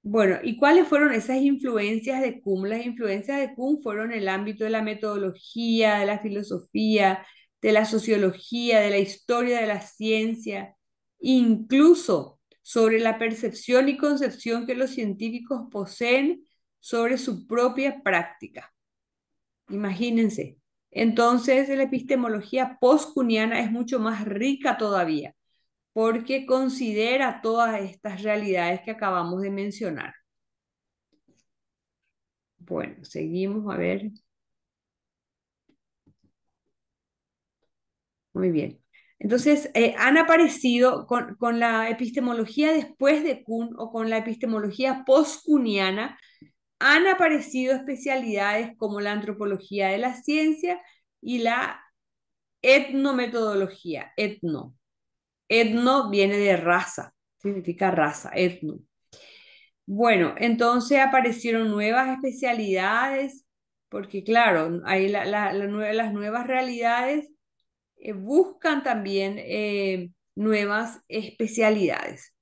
Bueno, ¿y cuáles fueron esas influencias de Kuhn? Las influencias de Kuhn fueron en el ámbito de la metodología, de la filosofía, de la sociología, de la historia de la ciencia, incluso sobre la percepción y concepción que los científicos poseen sobre su propia práctica. Imagínense. Entonces, la epistemología post-kuhniana es mucho más rica todavía, porque considera todas estas realidades que acabamos de mencionar. Bueno, seguimos a ver. Muy bien. Entonces, han aparecido con la epistemología después de Kuhn o con la epistemología post-kuhniana, han aparecido especialidades como la antropología de la ciencia y la etnometodología. Etno. Etno viene de raza, significa raza, etno. Bueno, entonces aparecieron nuevas especialidades, porque claro, hay las nuevas realidades buscan también nuevas especialidades.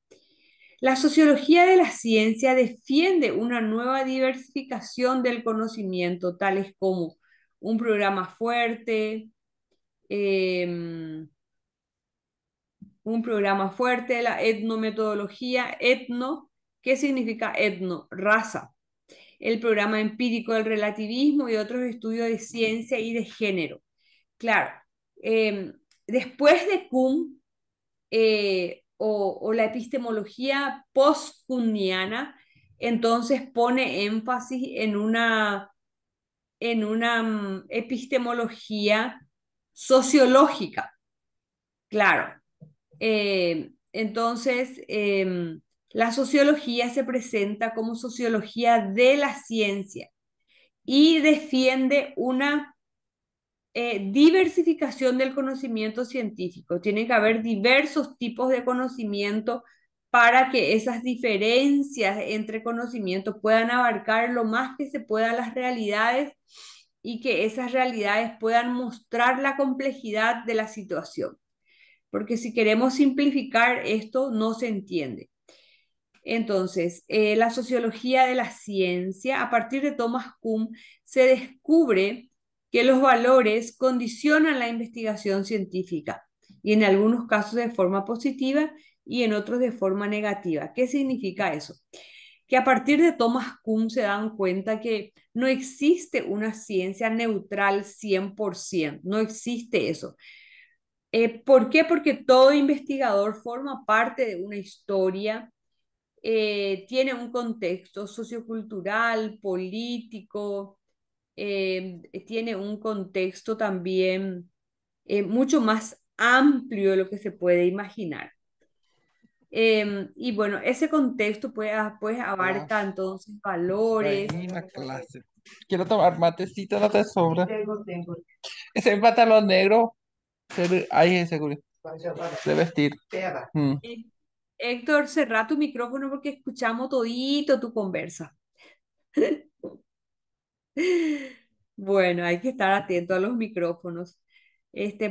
La sociología de la ciencia defiende una nueva diversificación del conocimiento, tales como un programa fuerte, eh, la etnometodología, etno, ¿qué significa etno? Raza. El programa empírico del relativismo y otros estudios de ciencia y de género. Claro, eh, después de Kuhn, o la epistemología post-kuhniana, entonces pone énfasis en una epistemología sociológica. Claro. Entonces, la sociología se presenta como sociología de la ciencia y defiende una diversificación del conocimiento científico. Tiene que haber diversos tipos de conocimiento para que esas diferencias entre conocimientos puedan abarcar lo más que se pueda las realidades y que esas realidades puedan mostrar la complejidad de la situación. Porque si queremos simplificar esto, no se entiende. Entonces, la sociología de la ciencia, a partir de Thomas Kuhn, se descubre que los valores condicionan la investigación científica y en algunos casos de forma positiva y en otros de forma negativa. ¿Qué significa eso? Que a partir de Thomas Kuhn se dan cuenta que no existe una ciencia neutral 100%, no existe eso. ¿Por qué? Porque todo investigador forma parte de una historia, tiene un contexto sociocultural, político, tiene un contexto también mucho más amplio de lo que se puede imaginar. Y bueno, ese contexto pues Hola, abarca entonces valores. ahí la clase. Quiero tomar matecito, no te sobra. Ese pantalón negro, ahí es seguro. De vestir. Mm. Eh, Héctor, cerrá tu micrófono porque escuchamos todito tu conversa. Bueno, hay que estar atento a los micrófonos,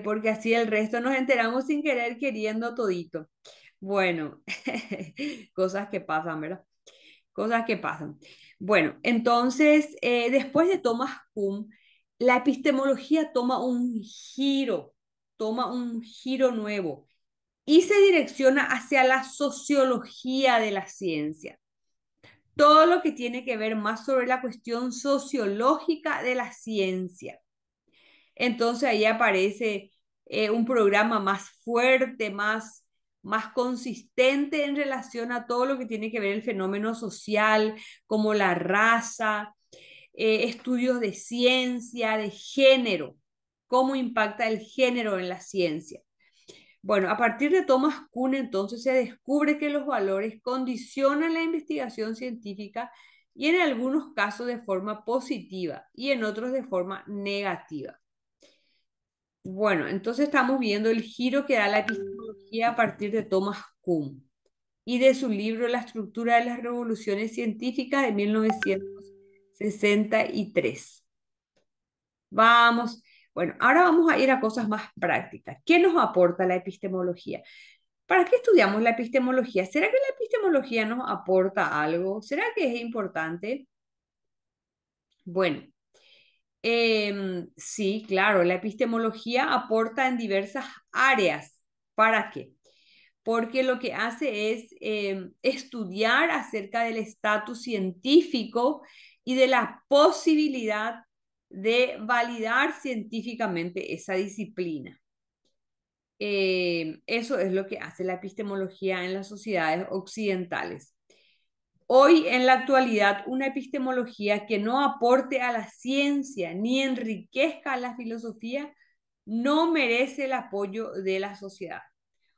porque así el resto nos enteramos sin querer, queriendo todito. Bueno, cosas que pasan, ¿verdad? Cosas que pasan. Bueno, entonces, después de Thomas Kuhn, la epistemología toma un giro nuevo y se direcciona hacia la sociología de la ciencia. Todo lo que tiene que ver más sobre la cuestión sociológica de la ciencia. Entonces ahí aparece un programa más fuerte, más consistente en relación a todo lo que tiene que ver el fenómeno social, como la raza, estudios de ciencia, de género, cómo impacta el género en la ciencia. Bueno, a partir de Thomas Kuhn, entonces se descubre que los valores condicionan la investigación científica y en algunos casos de forma positiva y en otros de forma negativa. Bueno, entonces estamos viendo el giro que da la epistemología a partir de Thomas Kuhn y de su libro La estructura de las revoluciones científicas de 1963. Vamos, bueno, ahora vamos a ir a cosas más prácticas. ¿Qué nos aporta la epistemología? ¿Para qué estudiamos la epistemología? ¿Será que la epistemología nos aporta algo? ¿Será que es importante? Bueno, sí, claro, la epistemología aporta en diversas áreas. ¿Para qué? Porque lo que hace es estudiar acerca del estatus científico y de la posibilidad de validar científicamente esa disciplina. Eso es lo que hace la epistemología en las sociedades occidentales. Hoy, en la actualidad, una epistemología que no aporte a la ciencia ni enriquezca a la filosofía no merece el apoyo de la sociedad.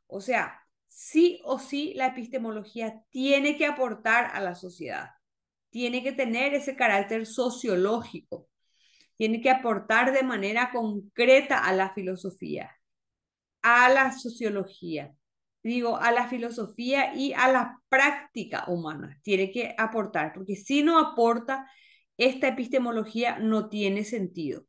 O sea, sí o sí la epistemología tiene que aportar a la sociedad, tiene que tener ese carácter sociológico, tiene que aportar de manera concreta a la filosofía, a la sociología, digo, a la filosofía y a la práctica humana. Tiene que aportar, porque si no aporta, esta epistemología no tiene sentido.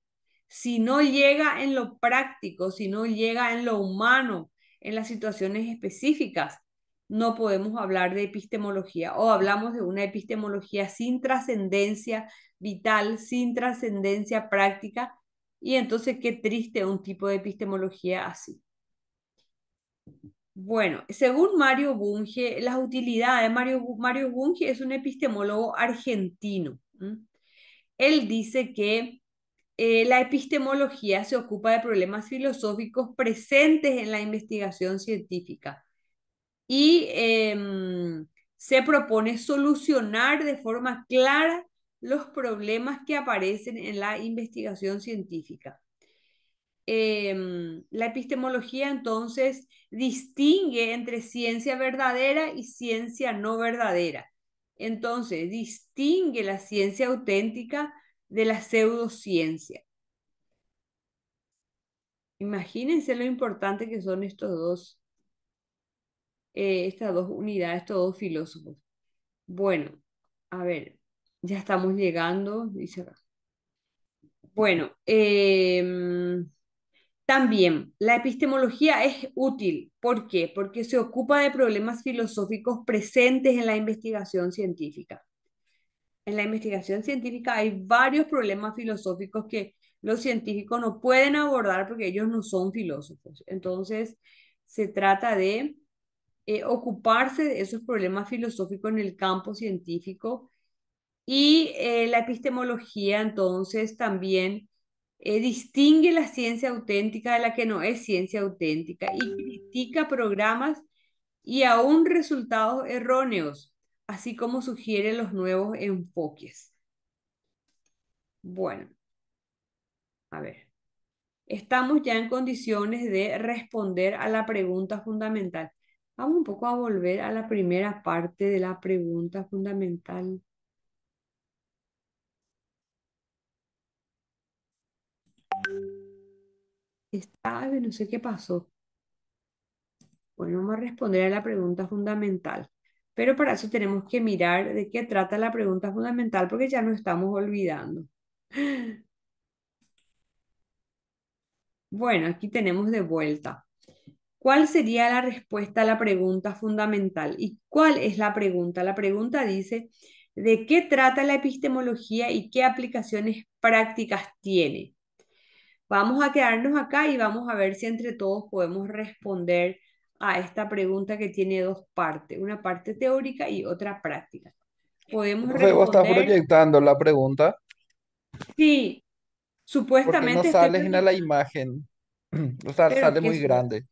Si no llega en lo práctico, si no llega en lo humano, en las situaciones específicas, no podemos hablar de epistemología o hablamos de una epistemología sin trascendencia vital, sin trascendencia práctica. Y entonces qué triste un tipo de epistemología así. Bueno, según Mario Bunge, las utilidades, Mario Bunge es un epistemólogo argentino. Él dice que la epistemología se ocupa de problemas filosóficos presentes en la investigación científica y se propone solucionar de forma clara los problemas que aparecen en la investigación científica. La epistemología entonces distingue entre ciencia verdadera y ciencia no verdadera. Entonces, distingue la ciencia auténtica de la pseudociencia. Imagínense lo importante que son estas dos unidades, estos dos filósofos. Bueno, a ver, ya estamos llegando, dice acá. Bueno, también, la epistemología es útil. ¿Por qué? Porque se ocupa de problemas filosóficos presentes en la investigación científica. En la investigación científica hay varios problemas filosóficos que los científicos no pueden abordar porque ellos no son filósofos. Entonces, se trata de ocuparse de esos problemas filosóficos en el campo científico y la epistemología, entonces, también distingue la ciencia auténtica de la que no es ciencia auténtica y critica programas y aún resultados erróneos, así como sugiere los nuevos enfoques. Bueno, a ver, estamos ya en condiciones de responder a la pregunta fundamental. Vamos un poco a volver a la primera parte de la pregunta fundamental. No sé qué pasó. Bueno, vamos a responder a la pregunta fundamental. Pero para eso tenemos que mirar de qué trata la pregunta fundamental porque ya nos estamos olvidando. Bueno, aquí tenemos de vuelta. ¿Cuál sería la respuesta a la pregunta fundamental? ¿Y cuál es la pregunta? La pregunta dice, ¿de qué trata la epistemología y qué aplicaciones prácticas tiene? Vamos a quedarnos acá y vamos a ver si entre todos podemos responder a esta pregunta que tiene dos partes, una parte teórica y otra práctica. Podemos Profe, vos estás responder, proyectando la pregunta sí, porque no supuestamente estoy sales en la proyectando, imagen. O sea, pero sale muy grande.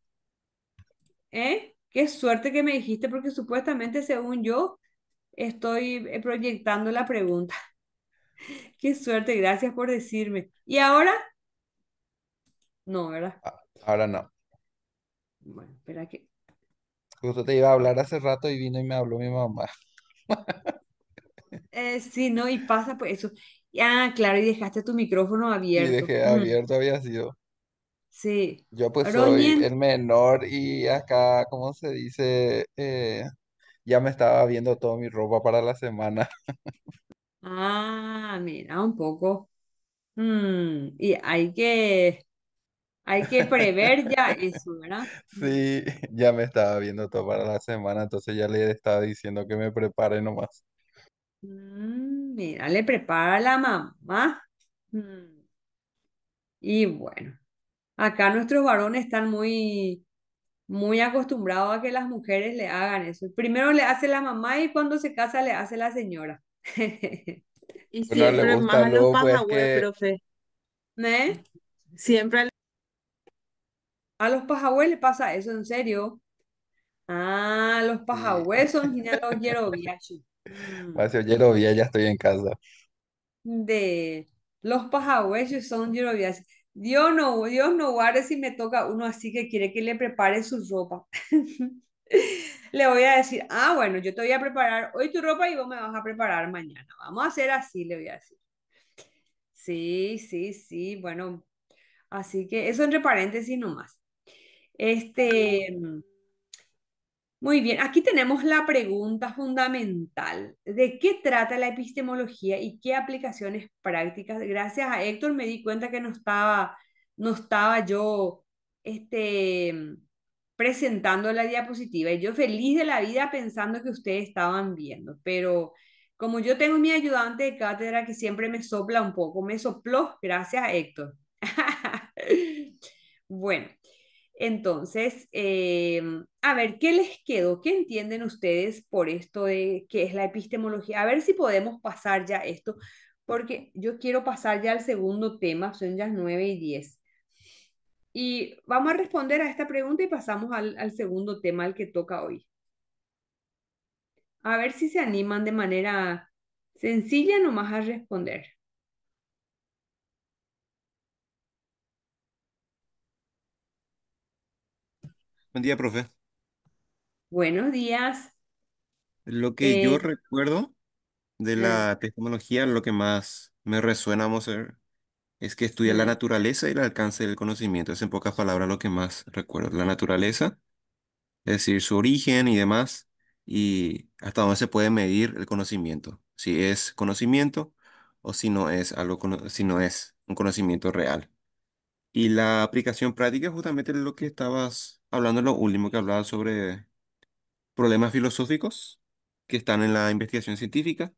qué suerte que me dijiste porque supuestamente según yo estoy proyectando la pregunta. Qué suerte, gracias por decirme. ¿Y ahora? No, ¿verdad? Ahora no. Bueno, espera que... Justo te iba a hablar hace rato y vino y me habló mi mamá. Sí, no, y pasa pues eso. Ah, claro, y dejaste tu micrófono Sí, abierto. dejé abierto, había sido. Sí. Yo pues soy Roñen. el menor y acá, ¿cómo se dice? Ya me estaba viendo toda mi ropa para la semana. Ah, mira, un poco. Y hay que prever ya eso, ¿verdad? Sí, ya me estaba viendo todo para la semana, entonces ya le estaba diciendo que me prepare nomás. Mira, le prepara la mamá. Mm, Y bueno, acá nuestros varones están muy acostumbrados a que las mujeres le hagan eso. Primero le hace la mamá y cuando se casa le hace la señora. Y Bueno, le siempre más gusta a los luego pues pajagües, que profe. ¿Eh? Siempre A los pajahués les pasa eso, en serio. Ah, los sí, pajahués son gina los yerobiashi. Mm, Marcio Yerovia, ya estoy en casa. de los pajahuesos son llorobias. Dios no guarde si me toca uno así que quiere que le prepare su ropa. Le voy a decir, ah, bueno, yo te voy a preparar hoy tu ropa y vos me vas a preparar mañana. Vamos a hacer así, le voy a decir. Sí, sí, sí, bueno, así que eso entre paréntesis nomás. Este, muy bien, aquí tenemos la pregunta fundamental. ¿De qué trata la epistemología y qué aplicaciones prácticas? Gracias a Héctor me di cuenta que no estaba yo este, presentando la diapositiva y yo feliz de la vida pensando que ustedes estaban viendo, pero como yo tengo mi ayudante de cátedra que siempre me sopla un poco, me sopló, gracias a Héctor. Bueno. Entonces, a ver, ¿qué les quedó? ¿Qué entienden ustedes por esto de qué es la epistemología? A ver si podemos pasar ya esto, porque yo quiero pasar ya al segundo tema, son ya 9:10. Y vamos a responder a esta pregunta y pasamos al segundo tema, al que toca hoy. A ver si se animan de manera sencilla nomás a responder. Buen día, profe. Buenos días. Lo que yo Eh, recuerdo de eh, la epistemología, lo que más me resuena, vamos a ver, es que estudia la eh, naturaleza y el alcance del conocimiento. Es en pocas palabras lo que más recuerdo. La naturaleza, es decir, su origen y demás, y hasta dónde se puede medir el conocimiento. Si es conocimiento o si no es si no es un conocimiento real. Y la aplicación práctica, justamente lo que estabas hablando, lo último que hablabas sobre problemas filosóficos que están en la investigación científica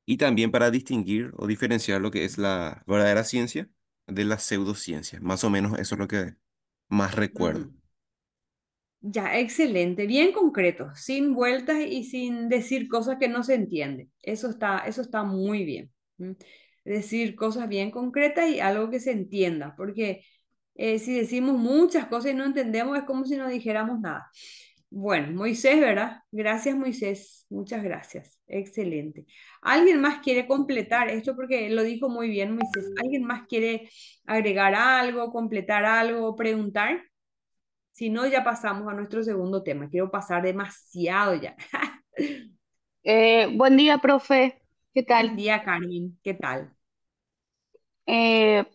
y también para distinguir o diferenciar lo que es la verdadera ciencia de la pseudociencia. Más o menos eso es lo que más recuerdo. mm. Ya, excelente, bien concreto, sin vueltas y sin decir cosas que no se entienden. Eso está muy bien. ¿M? Decir cosas bien concretas y algo que se entienda, porque si decimos muchas cosas y no entendemos es como si no dijéramos nada. Bueno, Moisés, ¿verdad? Gracias, Moisés. Muchas gracias. Excelente. ¿Alguien más quiere completar esto? Porque lo dijo muy bien, Moisés. ¿Alguien más quiere agregar algo, completar algo, preguntar? Si no, ya pasamos a nuestro segundo tema. Quiero pasar demasiado ya. Buen día, profe. ¿Qué Buen tal? día, Carmen. ¿Qué tal? Eh,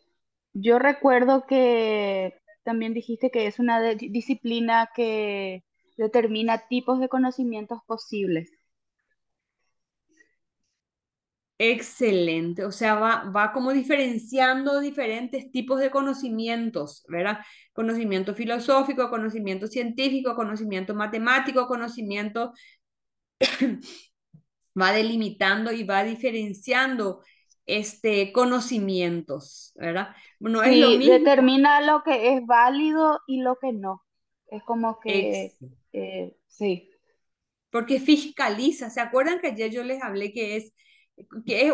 yo recuerdo que también dijiste que es una disciplina que determina tipos de conocimientos posibles. Excelente. O sea, va como diferenciando diferentes tipos de conocimientos, ¿verdad? Conocimiento filosófico, conocimiento científico, conocimiento matemático, conocimiento, va delimitando y va diferenciando conocimientos, ¿verdad? No es lo Sí, mismo. determina lo que es válido y lo que no. Es como que, sí, Porque fiscaliza. ¿Se acuerdan que ayer yo les hablé que es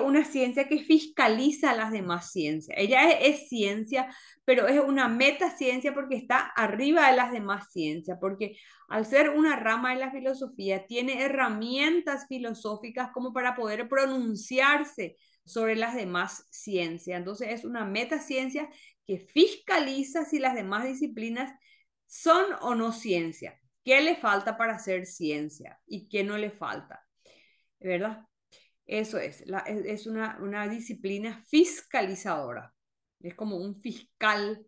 una ciencia que fiscaliza a las demás ciencias? Ella es ciencia, pero es una metaciencia porque está arriba de las demás ciencias, porque al ser una rama de la filosofía, tiene herramientas filosóficas como para poder pronunciarse sobre las demás ciencias. Entonces es una metaciencia que fiscaliza si las demás disciplinas son o no ciencia. ¿Qué le falta para hacer ciencia y qué no le falta? ¿Verdad? Eso es una disciplina fiscalizadora. Es como un fiscal,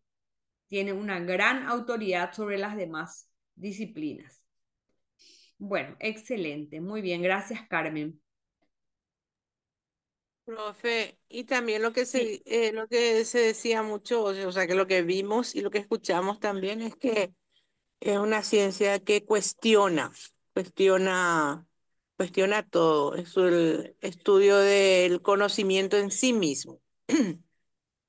tiene una gran autoridad sobre las demás disciplinas. Bueno, excelente, muy bien, gracias Carmen. Profe, y también Sí, lo que se decía mucho, o sea, que lo que vimos y lo que escuchamos también es que es una ciencia que cuestiona, cuestiona todo. Es el estudio del conocimiento en sí mismo.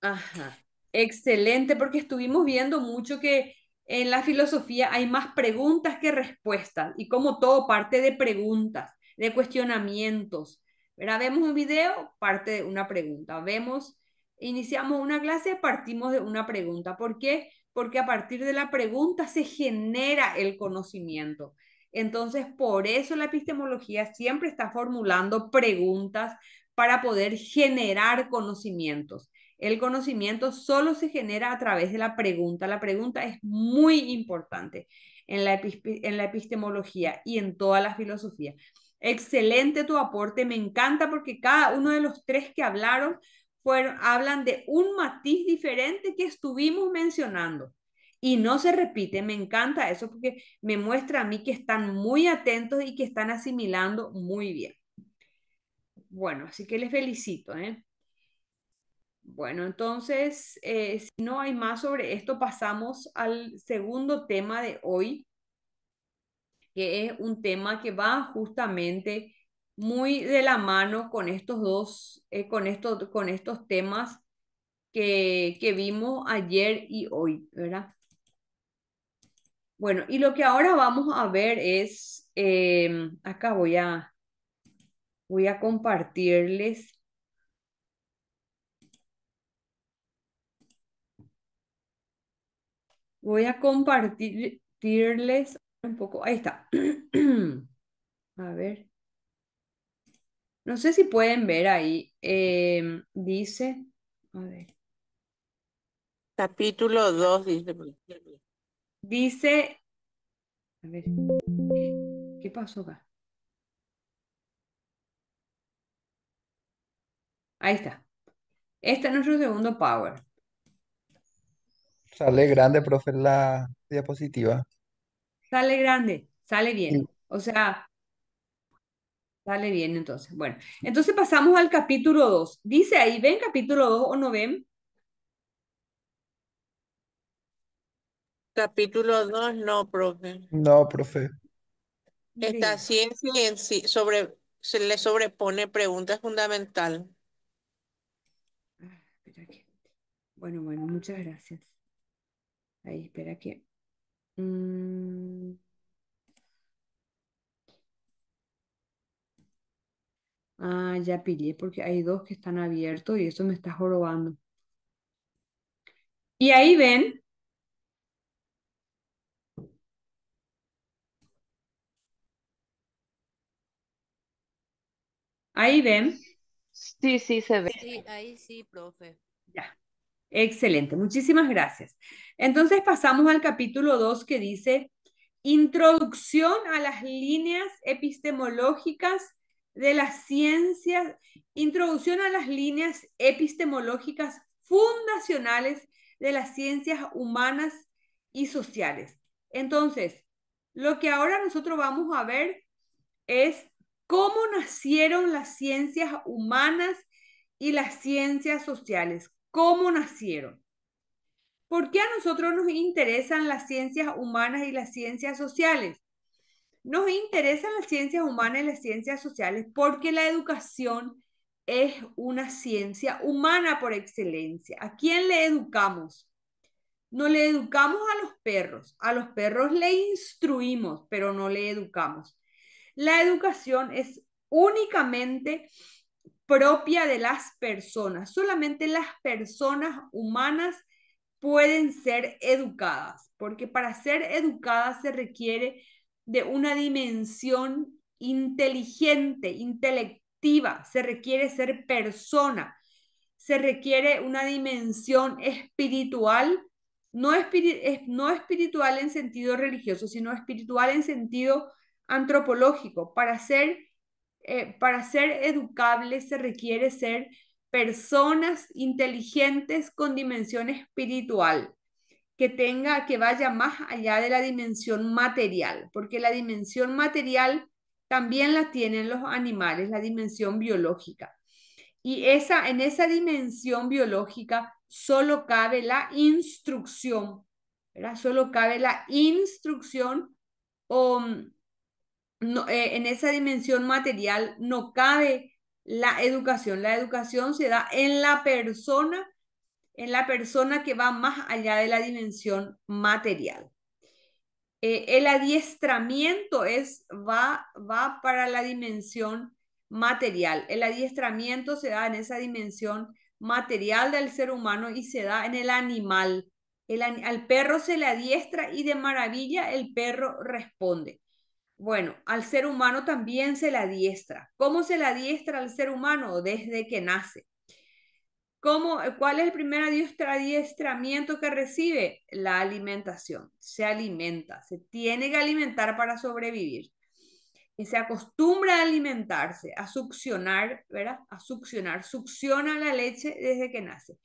ajá, excelente, porque estuvimos viendo mucho que en la filosofía hay más preguntas que respuestas y como todo parte de preguntas, de cuestionamientos. ¿Verdad? Vemos un video, parte de una pregunta. Iniciamos una clase, partimos de una pregunta. ¿Por qué? Porque a partir de la pregunta se genera el conocimiento. Entonces, por eso la epistemología siempre está formulando preguntas para poder generar conocimientos. El conocimiento solo se genera a través de la pregunta. La pregunta es muy importante en la epistemología y en toda la filosofía. Excelente tu aporte, me encanta porque cada uno de los tres que hablaron hablan de un matiz diferente que estuvimos mencionando. Y no se repite, me encanta eso porque me muestra a mí que están muy atentos y que están asimilando muy bien. Bueno, así que les felicito, ¿eh? Bueno, entonces, si no hay más sobre esto, pasamos al segundo tema de hoy, que es un tema que va justamente muy de la mano con estos dos, con estos temas que vimos ayer y hoy, ¿verdad? Bueno, y lo que ahora vamos a ver es, acá voy a compartirles, voy a compartirles un poco, ahí está. A ver, no sé si pueden ver ahí, dice, a ver, Capítulo 2 dice. dice, a ver, ¿qué pasó acá? Ahí está. Este es nuestro segundo power. Sale grande, profe, la diapositiva. Sale grande, sale Y bien. O sea, sale bien entonces. Bueno, entonces pasamos al capítulo 2. Dice ahí, ¿ven capítulo 2 o no ven? Capítulo 2 no, profe. no, profe. Esta Mire, ciencia en sí se le sobrepone pregunta fundamental. espera que. Bueno, muchas gracias. Ahí, espera que. mm, ya pillé porque hay dos que están abiertos y eso me está jorobando. Y ahí ven. Sí, sí, se ve. Sí, ahí sí, profe. Ya, excelente, muchísimas gracias. Entonces pasamos al capítulo 2 que dice Introducción a las líneas epistemológicas de las ciencias, introducción a las líneas epistemológicas fundacionales de las ciencias humanas y sociales. Entonces, lo que ahora nosotros vamos a ver es cómo nacieron las ciencias humanas y las ciencias sociales. ¿Cómo nacieron? ¿Por qué a nosotros nos interesan las ciencias humanas y las ciencias sociales? Nos interesan las ciencias humanas y las ciencias sociales porque la educación es una ciencia humana por excelencia. ¿A quién le educamos? No le educamos a los perros le instruimos, pero no le educamos. La educación es únicamente propia de las personas. Solamente las personas humanas pueden ser educadas, porque para ser educadas se requiere de una dimensión inteligente, intelectiva, se requiere ser persona, se requiere una dimensión espiritual, no espiritual en sentido religioso, sino espiritual en sentido antropológico. Para ser educables se requiere ser personas inteligentes con dimensión espiritual, que vaya más allá de la dimensión material, porque la dimensión material también la tienen los animales, la dimensión biológica. Y en esa dimensión biológica solo cabe la instrucción, ¿verdad? Solo cabe la instrucción o no, en esa dimensión material no cabe la educación. La educación se da en la persona que va más allá de la dimensión material. El adiestramiento va para la dimensión material. El adiestramiento se da en esa dimensión material del ser humano y se da en el animal. Al perro se le adiestra y de maravilla el perro responde. Bueno, al ser humano también se le adiestra. ¿Cómo se le adiestra al ser humano? Desde que nace. ¿Cuál es el primer adiestramiento que recibe? La alimentación. Se alimenta, se tiene que alimentar para sobrevivir. Y se acostumbra a alimentarse, a succionar, ¿verdad? A succionar, succiona la leche desde que nace.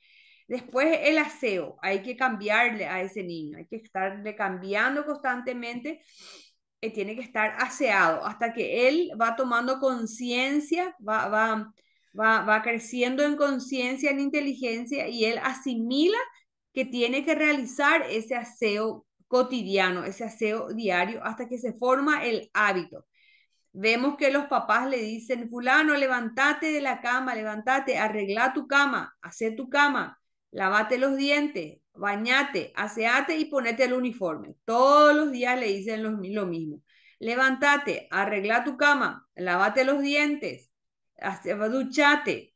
Después el aseo, hay que cambiarle a ese niño, hay que estarle cambiando constantemente, tiene que estar aseado hasta que él va tomando conciencia, va creciendo en conciencia, en inteligencia y él asimila que tiene que realizar ese aseo cotidiano, ese aseo diario hasta que se forma el hábito. Vemos que los papás le dicen, fulano, levántate de la cama, levántate, arregla tu cama, hace tu cama, lavate los dientes, bañate, aseate y ponete el uniforme. Todos los días le dicen lo mismo. Levántate, arregla tu cama, lávate los dientes, duchate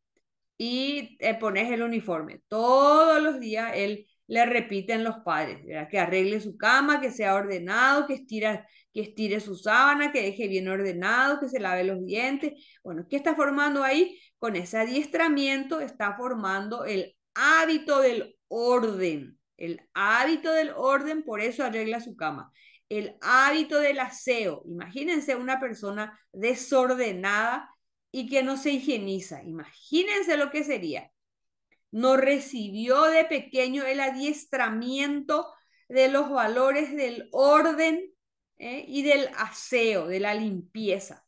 y pones el uniforme. Todos los días él le repiten los padres, ¿verdad? Que arregle su cama, que sea ordenado, que estire su sábana, que deje bien ordenado, que se lave los dientes. Bueno, ¿qué está formando ahí? Con ese adiestramiento está formando el hábito del orden. El hábito del orden, por eso arregla su cama. El hábito del aseo. Imagínense una persona desordenada y que no se higieniza. Imagínense lo que sería. No recibió de pequeño el adiestramiento de los valores del orden y del aseo, de la limpieza.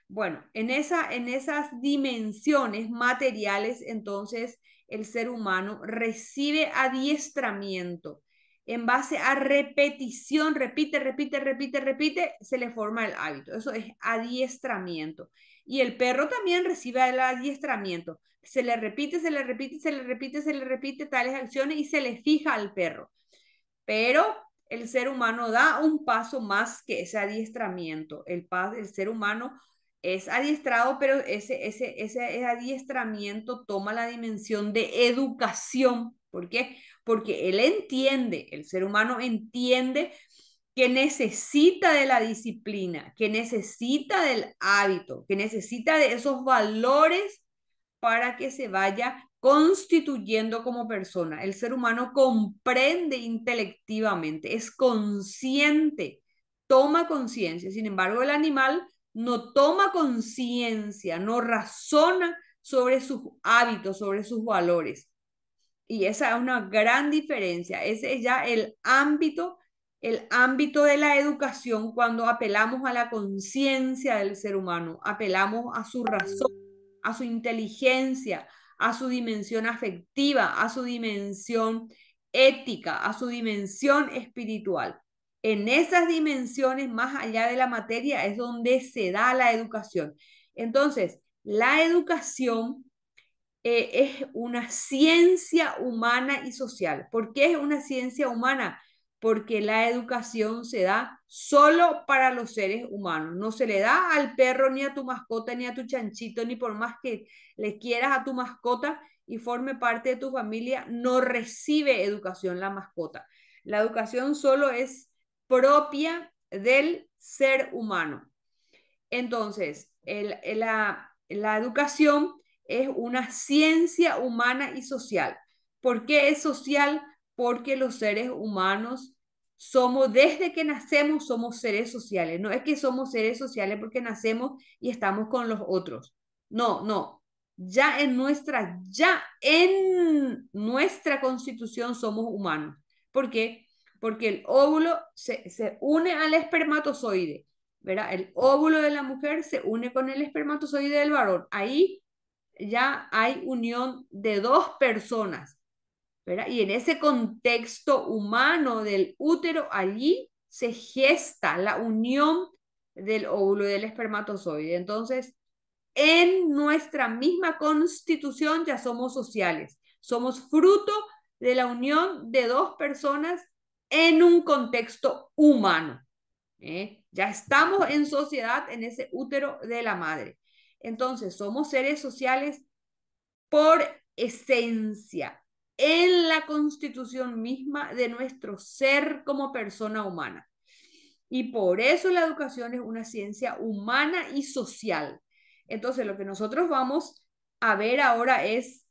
Bueno, en esas dimensiones materiales, entonces el ser humano recibe adiestramiento. En base a repetición, repite, se le forma el hábito. Eso es adiestramiento. Y el perro también recibe el adiestramiento. Se le repite tales acciones y se le fija al perro. Pero el ser humano da un paso más que ese adiestramiento. El ser humano es adiestrado, pero ese adiestramiento toma la dimensión de educación. ¿Por qué? Porque él entiende, el ser humano entiende que necesita de la disciplina, que necesita del hábito, que necesita de esos valores para que se vaya constituyendo como persona. El ser humano comprende intelectivamente, es consciente, toma conciencia. Sin embargo, el animal no toma conciencia, no razona sobre sus hábitos, sobre sus valores. Y esa es una gran diferencia. Ese es ya el ámbito de la educación cuando apelamos a la conciencia del ser humano, apelamos a su razón, a su inteligencia, a su dimensión afectiva, a su dimensión ética, a su dimensión espiritual. En esas dimensiones, más allá de la materia, es donde se da la educación. Entonces, la educación es una ciencia humana y social. ¿Por qué es una ciencia humana? Porque la educación se da solo para los seres humanos. No se le da al perro, ni a tu mascota, ni a tu chanchito, ni por más que le quieras a tu mascota y forme parte de tu familia, no recibe educación la mascota. La educación solo es propia del ser humano. Entonces, la educación es una ciencia humana y social. ¿Por qué es social? Porque los seres humanos somos, desde que nacemos, somos seres sociales. No es que somos seres sociales porque nacemos y estamos con los otros. No, no. Ya en nuestra constitución somos humanos. ¿Por qué? Porque el óvulo se une al espermatozoide, ¿verdad? El óvulo de la mujer se une con el espermatozoide del varón. Ahí ya hay unión de dos personas, ¿verdad? Y en ese contexto humano del útero, allí se gesta la unión del óvulo y del espermatozoide. Entonces, en nuestra misma constitución ya somos sociales. Somos fruto de la unión de dos personas en un contexto humano. Ya estamos en sociedad en ese útero de la madre. Entonces, somos seres sociales por esencia, en la constitución misma de nuestro ser como persona humana. Y por eso la educación es una ciencia humana y social. Entonces, lo que nosotros vamos a ver ahora es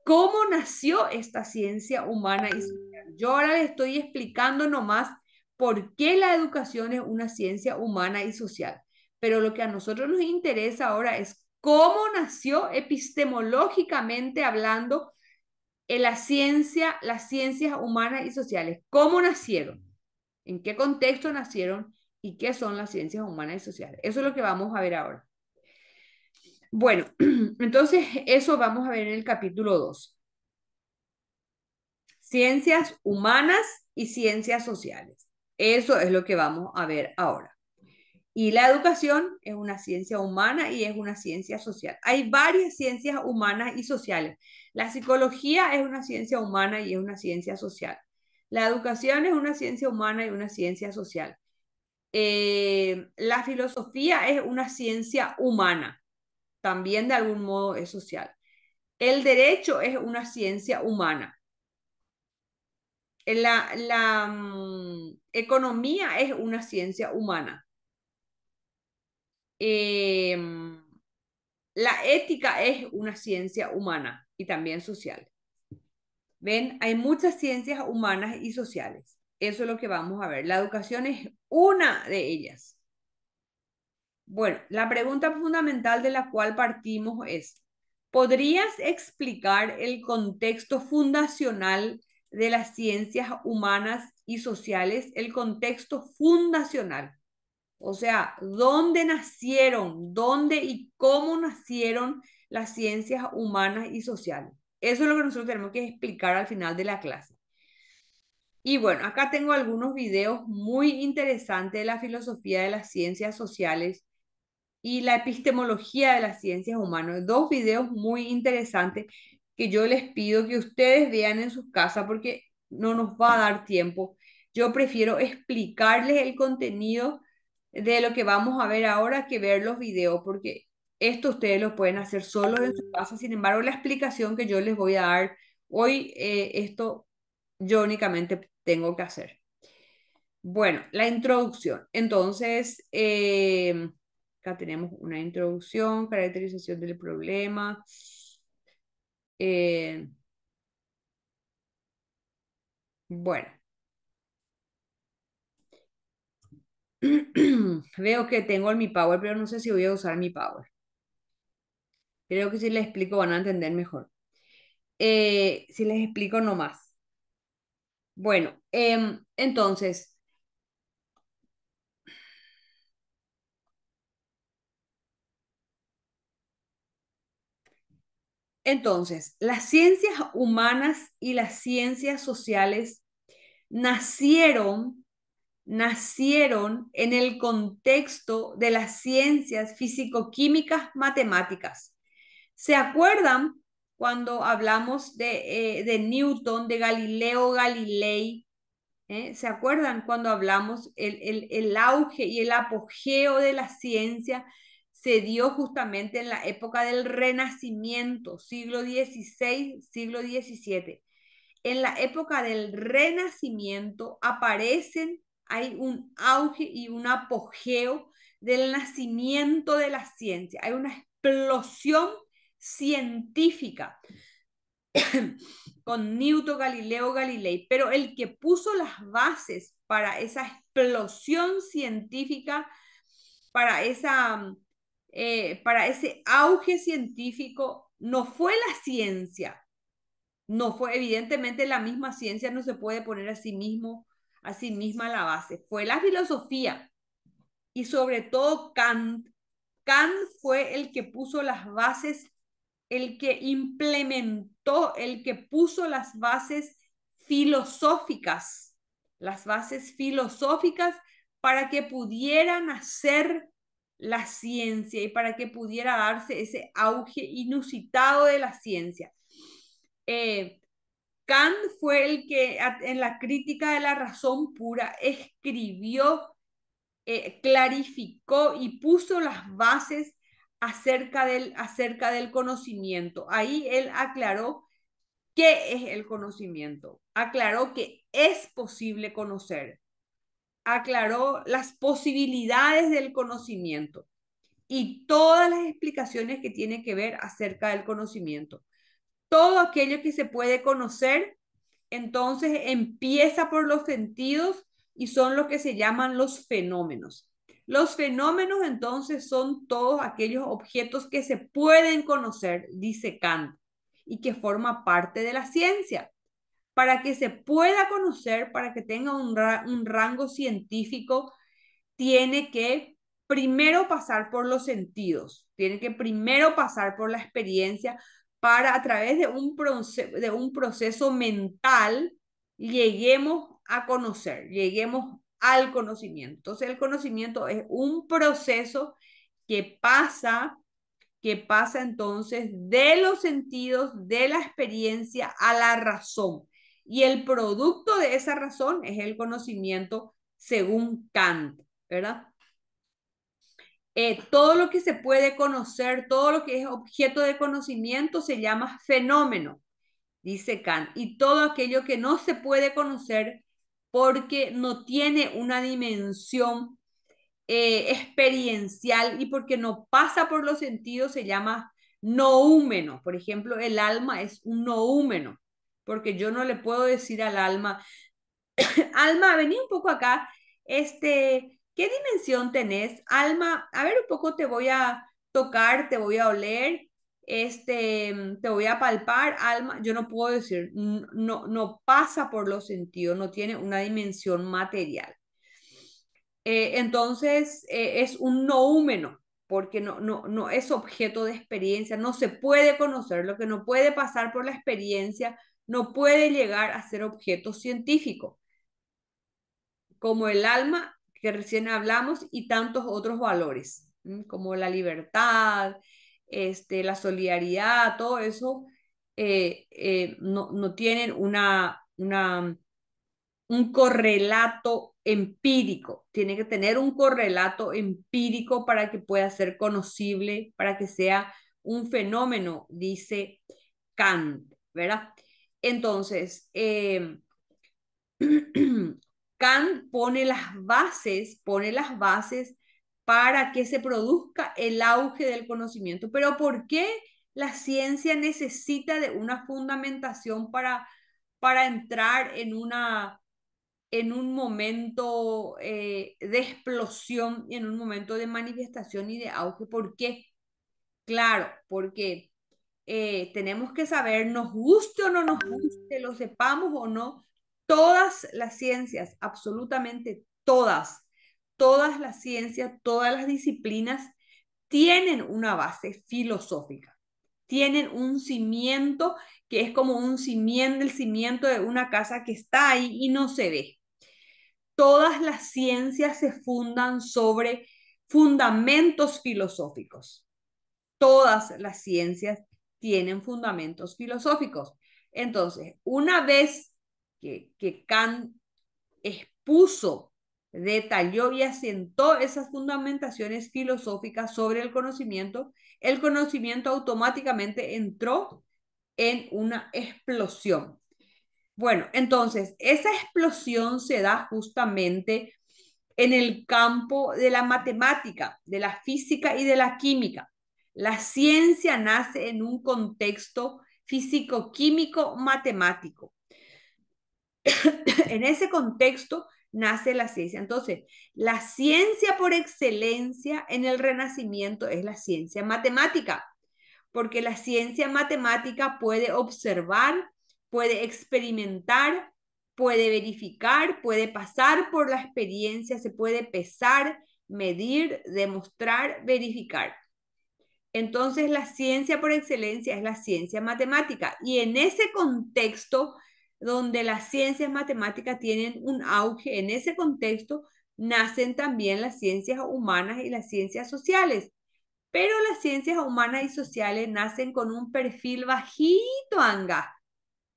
cómo nació esta ciencia humana y social. Yo ahora le estoy explicando nomás por qué la educación es una ciencia humana y social. Pero lo que a nosotros nos interesa ahora es cómo nació epistemológicamente hablando en la ciencia, las ciencias humanas y sociales. ¿Cómo nacieron? ¿En qué contexto nacieron? ¿Y qué son las ciencias humanas y sociales? Eso es lo que vamos a ver ahora. Bueno, entonces eso vamos a ver en el capítulo 2. Ciencias humanas y ciencias sociales. Eso es lo que vamos a ver ahora. Y la educación es una ciencia humana y es una ciencia social. Hay varias ciencias humanas y sociales. La psicología es una ciencia humana y es una ciencia social. La educación es una ciencia humana y una ciencia social. La filosofía es una ciencia humana, también de algún modo es social. El derecho es una ciencia humana. La economía es una ciencia humana. Eh, la ética es una ciencia humana y también social. ¿Ven? Hay muchas ciencias humanas y sociales. Eso es lo que vamos a ver. La educación es una de ellas. Bueno, la pregunta fundamental de la cual partimos es, ¿podrías explicar el contexto fundacional de las ciencias humanas y sociales? El contexto fundacional. O sea, ¿dónde nacieron? ¿Dónde y cómo nacieron las ciencias humanas y sociales? Eso es lo que nosotros tenemos que explicar al final de la clase. Y bueno, acá tengo algunos videos muy interesantes de la filosofía de las ciencias sociales y la epistemología de las ciencias humanas. Dos videos muy interesantes que yo les pido que ustedes vean en sus casas porque no nos va a dar tiempo. Yo prefiero explicarles el contenido de lo que vamos a ver ahora que ver los videos, porque esto ustedes lo pueden hacer solos en su casa. Sin embargo, la explicación que yo les voy a dar hoy, esto yo únicamente tengo que hacer. Bueno, la introducción. Entonces, acá tenemos una introducción, caracterización del problema. Eh, bueno, veo que tengo el Mi Power, pero no sé si voy a usar Mi Power. Creo que si les explico van a entender mejor. Si les explico nomás. Bueno, entonces, las ciencias humanas y las ciencias sociales nacieron en el contexto de las ciencias físico-químicas matemáticas. ¿Se acuerdan cuando hablamos de Newton, de Galileo Galilei? ¿Se acuerdan cuando hablamos el auge y el apogeo de la ciencia se dio justamente en la época del Renacimiento, siglo XVI, siglo XVII? En la época del Renacimiento hay un auge y un apogeo del nacimiento de la ciencia. Hay una explosión científica con Newton, Galileo Galilei, pero el que puso las bases para esa explosión científica, para para ese auge científico, no fue la ciencia, no fue, evidentemente la misma ciencia no se puede poner a sí misma la base, fue la filosofía y sobre todo Kant. Kant fue el que puso las bases, el que implementó, el que puso las bases filosóficas para que pudiera nacer la ciencia y para que pudiera darse ese auge inusitado de la ciencia. Kant fue el que en la crítica de la razón pura escribió, clarificó y puso las bases acerca del conocimiento. Ahí él aclaró qué es el conocimiento, aclaró que es posible conocer. aclaró las posibilidades del conocimiento y todas las explicaciones que tiene que ver acerca del conocimiento. Todo aquello que se puede conocer, entonces empieza por los sentidos y son lo que se llaman los fenómenos. Los fenómenos entonces son todos aquellos objetos que se pueden conocer, dice Kant, y que forma parte de la ciencia. Para que se pueda conocer, para que tenga un rango científico, tiene que primero pasar por los sentidos, tiene que primero pasar por la experiencia para a través de un proceso mental lleguemos a conocer, lleguemos al conocimiento. Entonces el conocimiento es un proceso que pasa entonces de los sentidos, de la experiencia a la razón. Y el producto de esa razón es el conocimiento según Kant, ¿verdad? Todo lo que se puede conocer, todo lo que es objeto de conocimiento se llama fenómeno, dice Kant. Y todo aquello que no se puede conocer porque no tiene una dimensión experiencial y porque no pasa por los sentidos se llama noúmeno. Por ejemplo, el alma es un noúmeno, porque yo no le puedo decir al alma, alma, vení un poco acá, ¿qué dimensión tenés? Alma, a ver un poco te voy a tocar, te voy a oler, te voy a palpar, alma, yo no puedo decir, no, no pasa por los sentidos, no tiene una dimensión material. Entonces es un noúmeno, porque no es objeto de experiencia, no se puede conocer, lo que no puede pasar por la experiencia no puede llegar a ser objeto científico, como el alma que recién hablamos y tantos otros valores, como la libertad, la solidaridad, todo eso no tienen un correlato empírico. Tiene que tener un correlato empírico para que pueda ser conocible, para que sea un fenómeno, dice Kant, ¿verdad? Entonces, Kant pone las bases para que se produzca el auge del conocimiento. Pero ¿por qué la ciencia necesita de una fundamentación para entrar en un momento de explosión y en un momento de manifestación y de auge? ¿Por qué? Claro, porque tenemos que saber, nos guste o no nos guste, lo sepamos o no, todas las ciencias, absolutamente todas las ciencias, todas las disciplinas tienen una base filosófica, tienen un cimiento que es como un cimiento, el cimiento de una casa que está ahí y no se ve. Todas las ciencias se fundan sobre fundamentos filosóficos. Todas las ciencias tienen fundamentos filosóficos. Entonces, una vez que Kant expuso, detalló y asentó esas fundamentaciones filosóficas sobre el conocimiento automáticamente entró en una explosión. Bueno, entonces, esa explosión se da justamente en el campo de la matemática, de la física y de la química. La ciencia nace en un contexto físico-químico matemático. En ese contexto nace la ciencia. Entonces, la ciencia por excelencia en el Renacimiento es la ciencia matemática, porque la ciencia matemática puede observar, puede experimentar, puede verificar, puede pasar por la experiencia, se puede pesar, medir, demostrar, verificar. Entonces, la ciencia por excelencia es la ciencia matemática. Y en ese contexto, donde las ciencias matemáticas tienen un auge, en ese contexto nacen también las ciencias humanas y las ciencias sociales. Pero las ciencias humanas y sociales nacen con un perfil bajito, Anga.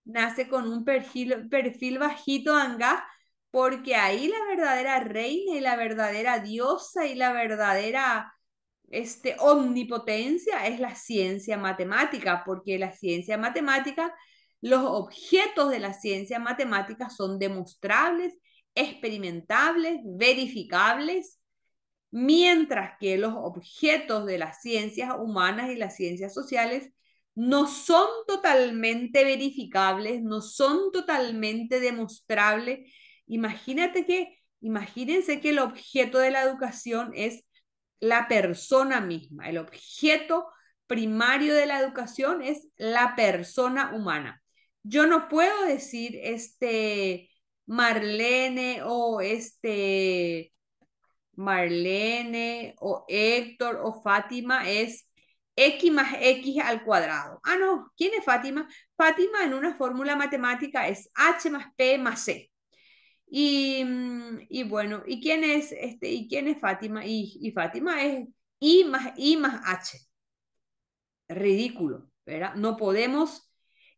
Nace con un perfil bajito, Anga, porque ahí la verdadera reina y la verdadera diosa y la verdadera omnipotencia es la ciencia matemática, porque la ciencia matemática, los objetos de la ciencia matemática son demostrables experimentables, verificables, mientras que los objetos de las ciencias humanas y las ciencias sociales no son totalmente verificables, no son totalmente demostrables. Imagínense que el objeto de la educación es la persona misma. El objeto primario de la educación es la persona humana. Yo no puedo decir Marlene o Marlene o Héctor o Fátima es X más X al cuadrado. Ah, no, ¿quién es Fátima? Fátima en una fórmula matemática es H más P más C. Y bueno, ¿y quién es Fátima? Y Fátima es I más H. Ridículo, ¿verdad? No podemos,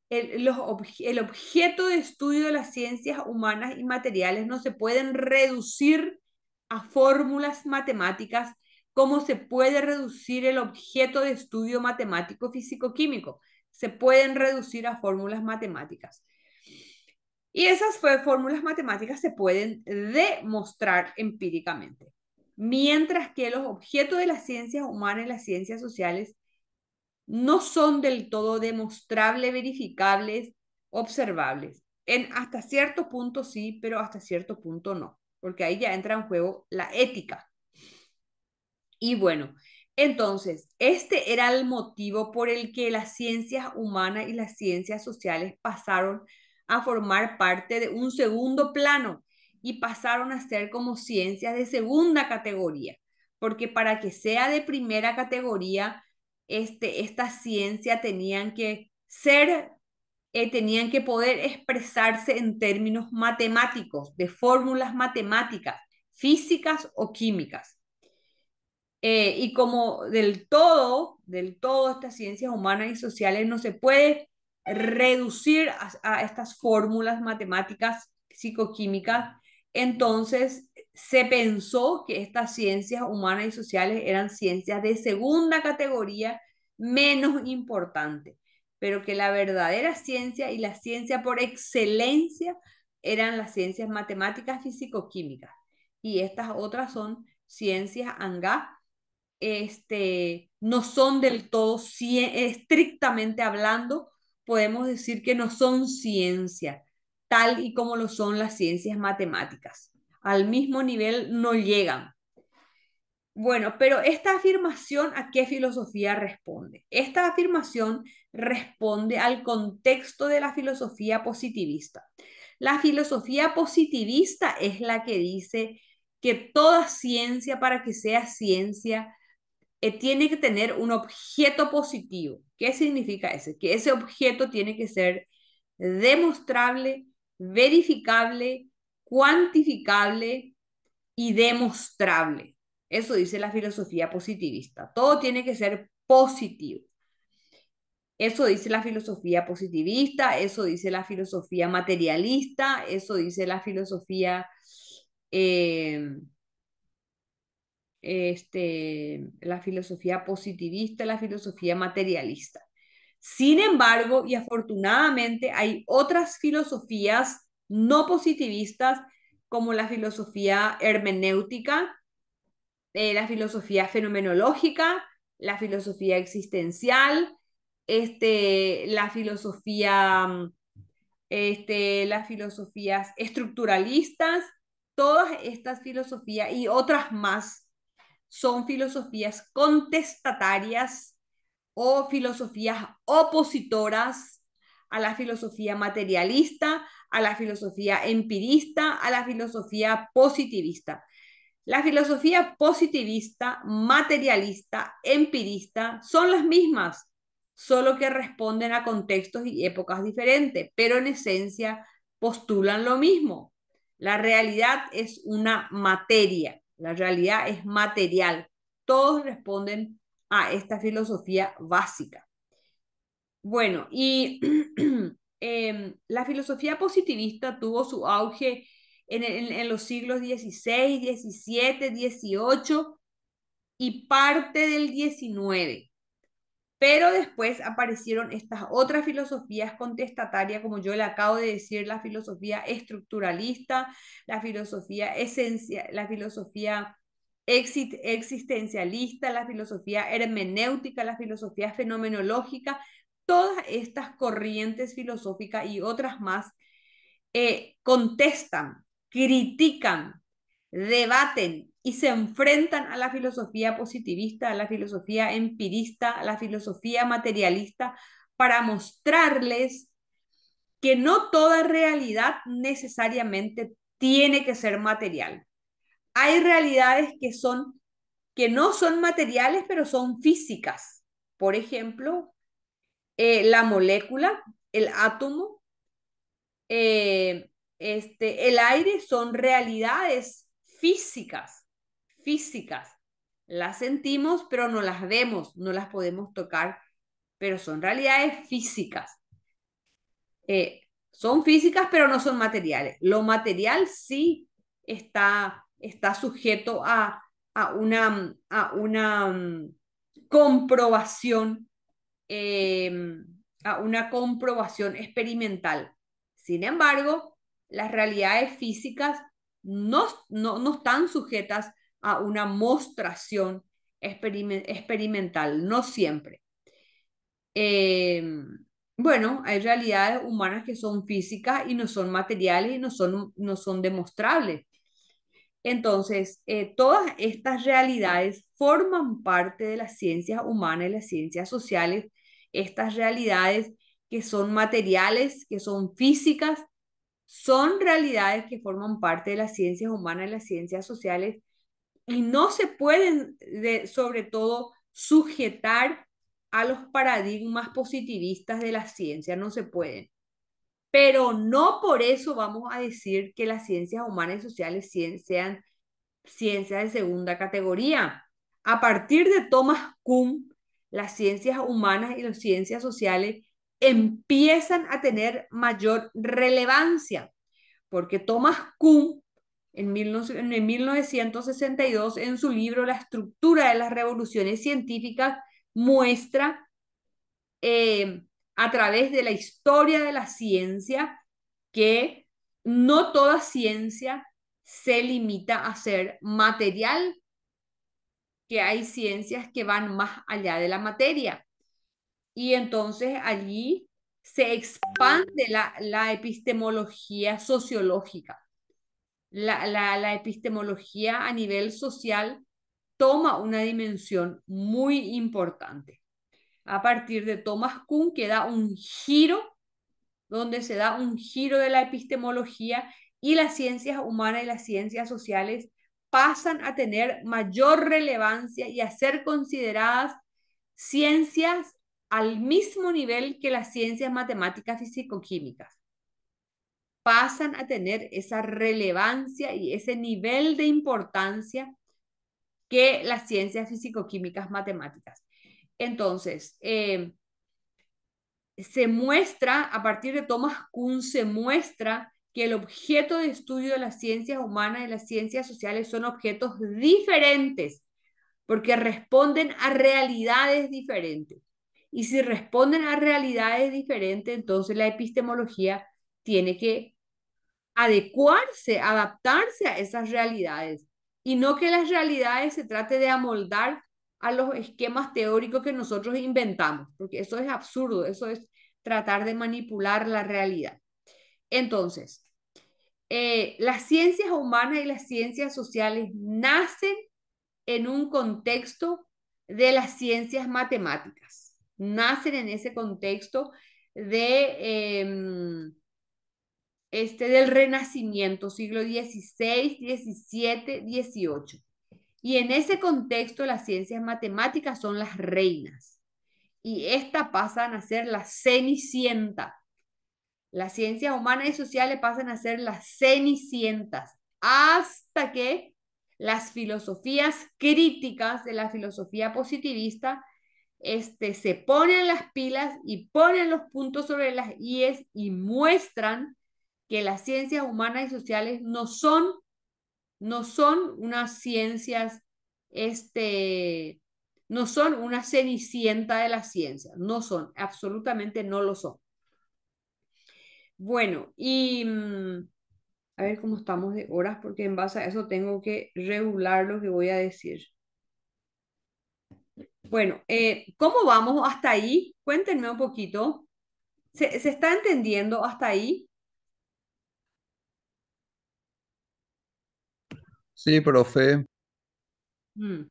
el objeto de estudio de las ciencias humanas y materiales no se pueden reducir a fórmulas matemáticas como se puede reducir el objeto de estudio matemático físico-químico. Se pueden reducir a fórmulas matemáticas. Y esas fórmulas matemáticas se pueden demostrar empíricamente. Mientras que los objetos de las ciencias humanas y las ciencias sociales no son del todo demostrables, verificables, observables. Hasta cierto punto sí, pero hasta cierto punto no, porque ahí ya entra en juego la ética. Y bueno, entonces, este era el motivo por el que las ciencias humanas y las ciencias sociales pasaron a formar parte de un segundo plano y pasaron a ser como ciencias de segunda categoría, porque para que sea de primera categoría, esta ciencia tenían que poder expresarse en términos matemáticos, de fórmulas matemáticas, físicas o químicas. Y como del todo estas ciencias humanas y sociales no se puede reducir a estas fórmulas matemáticas psicoquímicas, entonces se pensó que estas ciencias humanas y sociales eran ciencias de segunda categoría, menos importante, pero que la verdadera ciencia y la ciencia por excelencia eran las ciencias matemáticas físico-químicas. Y estas otras son ciencias anga no son del todo, estrictamente hablando, podemos decir que no son ciencia, tal y como lo son las ciencias matemáticas. Al mismo nivel no llegan. Bueno, pero esta afirmación, ¿a qué filosofía responde? Esta afirmación responde al contexto de la filosofía positivista. La filosofía positivista es la que dice que toda ciencia, para que sea ciencia, tiene que tener un objeto positivo. ¿Qué significa eso? Que ese objeto tiene que ser demostrable, verificable, cuantificable y demostrable. Eso dice la filosofía positivista. Todo tiene que ser positivo. Eso dice la filosofía positivista, eso dice la filosofía materialista, eso dice la filosofía eh, la filosofía positivista, la filosofía materialista. Sin embargo, y afortunadamente, hay otras filosofías no positivistas, como la filosofía hermenéutica, la filosofía fenomenológica, la filosofía existencial, las filosofías estructuralistas, todas estas filosofías y otras más son filosofías contestatarias o filosofías opositoras a la filosofía materialista, a la filosofía empirista, a la filosofía positivista. La filosofía positivista, materialista, empirista son las mismas, solo que responden a contextos y épocas diferentes, pero en esencia postulan lo mismo. La realidad es una materia, la realidad es material. Todos responden a esta filosofía básica. Bueno, y la filosofía positivista tuvo su auge en los siglos XVI, XVII, XVIII y parte del XIX. Pero después aparecieron estas otras filosofías contestatarias, como yo le acabo de decir, la filosofía estructuralista, la filosofía la filosofía existencialista, la filosofía hermenéutica, la filosofía fenomenológica, todas estas corrientes filosóficas y otras más contestan, critican, debaten y se enfrentan a la filosofía positivista, a la filosofía empirista, a la filosofía materialista, para mostrarles que no toda realidad necesariamente tiene que ser material. Hay realidades que no son materiales, pero son físicas. Por ejemplo, la molécula, el átomo, eh, el aire son realidades físicas, físicas. Las sentimos, pero no las vemos, no las podemos tocar, pero son realidades físicas. Son físicas, pero no son materiales. Lo material sí está sujeto a una comprobación, eh, a una comprobación experimental. Sin embargo, las realidades físicas no están sujetas a una mostración experimental, no siempre. Eh, bueno, hay realidades humanas que son físicas y no son materiales y no son demostrables. Entonces, todas estas realidades forman parte de las ciencias humanas y las ciencias sociales. Estas realidades que son materiales, que son físicas, son realidades que forman parte de las ciencias humanas y las ciencias sociales y no se pueden, sobre todo, sujetar a los paradigmas positivistas de la ciencia, no se pueden. Pero no por eso vamos a decir que las ciencias humanas y sociales sean ciencias de segunda categoría. A partir de Thomas Kuhn, las ciencias humanas y las ciencias sociales empiezan a tener mayor relevancia, porque Thomas Kuhn en 1962, en su libro La estructura de las revoluciones científicas, muestra a través de la historia de la ciencia que no toda ciencia se limita a ser material, que hay ciencias que van más allá de la materia. Y entonces allí se expande la epistemología sociológica. La epistemología a nivel social toma una dimensión muy importante. A partir de Thomas Kuhn, que da un giro, donde se da un giro de la epistemología y las ciencias humanas y las ciencias sociales pasan a tener mayor relevancia y a ser consideradas ciencias al mismo nivel que las ciencias matemáticas y físico-químicas. Pasan a tener esa relevancia y ese nivel de importancia que las ciencias físico-químicas matemáticas. Entonces, se muestra, a partir de Thomas Kuhn, se muestra que el objeto de estudio de las ciencias humanas y las ciencias sociales son objetos diferentes, porque responden a realidades diferentes. Y si responden a realidades diferentes, entonces la epistemología tiene que adecuarse, adaptarse a esas realidades. Y no que las realidades se trate de amoldar a los esquemas teóricos que nosotros inventamos, porque eso es absurdo, eso es tratar de manipular la realidad. Entonces, las ciencias humanas y las ciencias sociales nacen en un contexto de las ciencias matemáticas, nacen en ese contexto del Renacimiento, siglo XVI, XVII, XVIII. Y en ese contexto las ciencias matemáticas son las reinas. Y esta pasan a ser la cenicienta. Las ciencias humanas y sociales pasan a ser las cenicientas hasta que las filosofías críticas de la filosofía positivista se ponen las pilas y ponen los puntos sobre las íes y muestran que las ciencias humanas y sociales no son unas ciencias No son una cenicienta de la ciencia, no son, absolutamente no lo son. Bueno, y a ver cómo estamos de horas, porque en base a eso tengo que regular lo que voy a decir. Bueno, ¿cómo vamos hasta ahí? Cuéntenme un poquito. ¿Se está entendiendo hasta ahí? Sí, profe. Mm,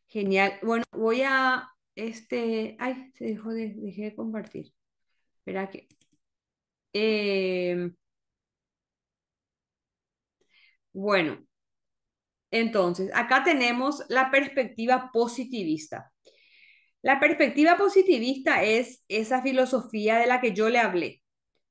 genial. Bueno, voy a, ay, dejé de compartir. Espera que, eh, bueno, entonces, acá tenemos la perspectiva positivista. La perspectiva positivista es esa filosofía de la que yo le hablé,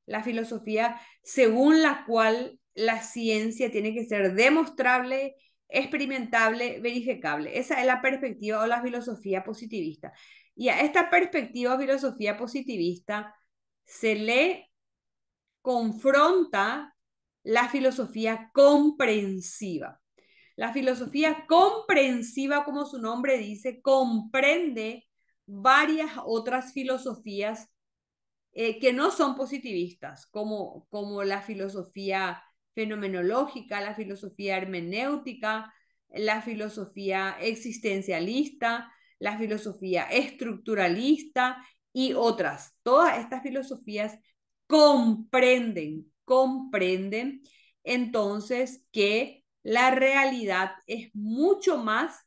la filosofía según la cual la ciencia tiene que ser demostrable, experimentable, verificable. Esa es la perspectiva o la filosofía positivista. Y a esta perspectiva o filosofía positivista se le confronta la filosofía comprensiva. La filosofía comprensiva, como su nombre dice, comprende varias otras filosofías que no son positivistas, como la filosofía fenomenológica, la filosofía hermenéutica, la filosofía existencialista, la filosofía estructuralista y otras. Todas estas filosofías comprenden entonces que la realidad es mucho más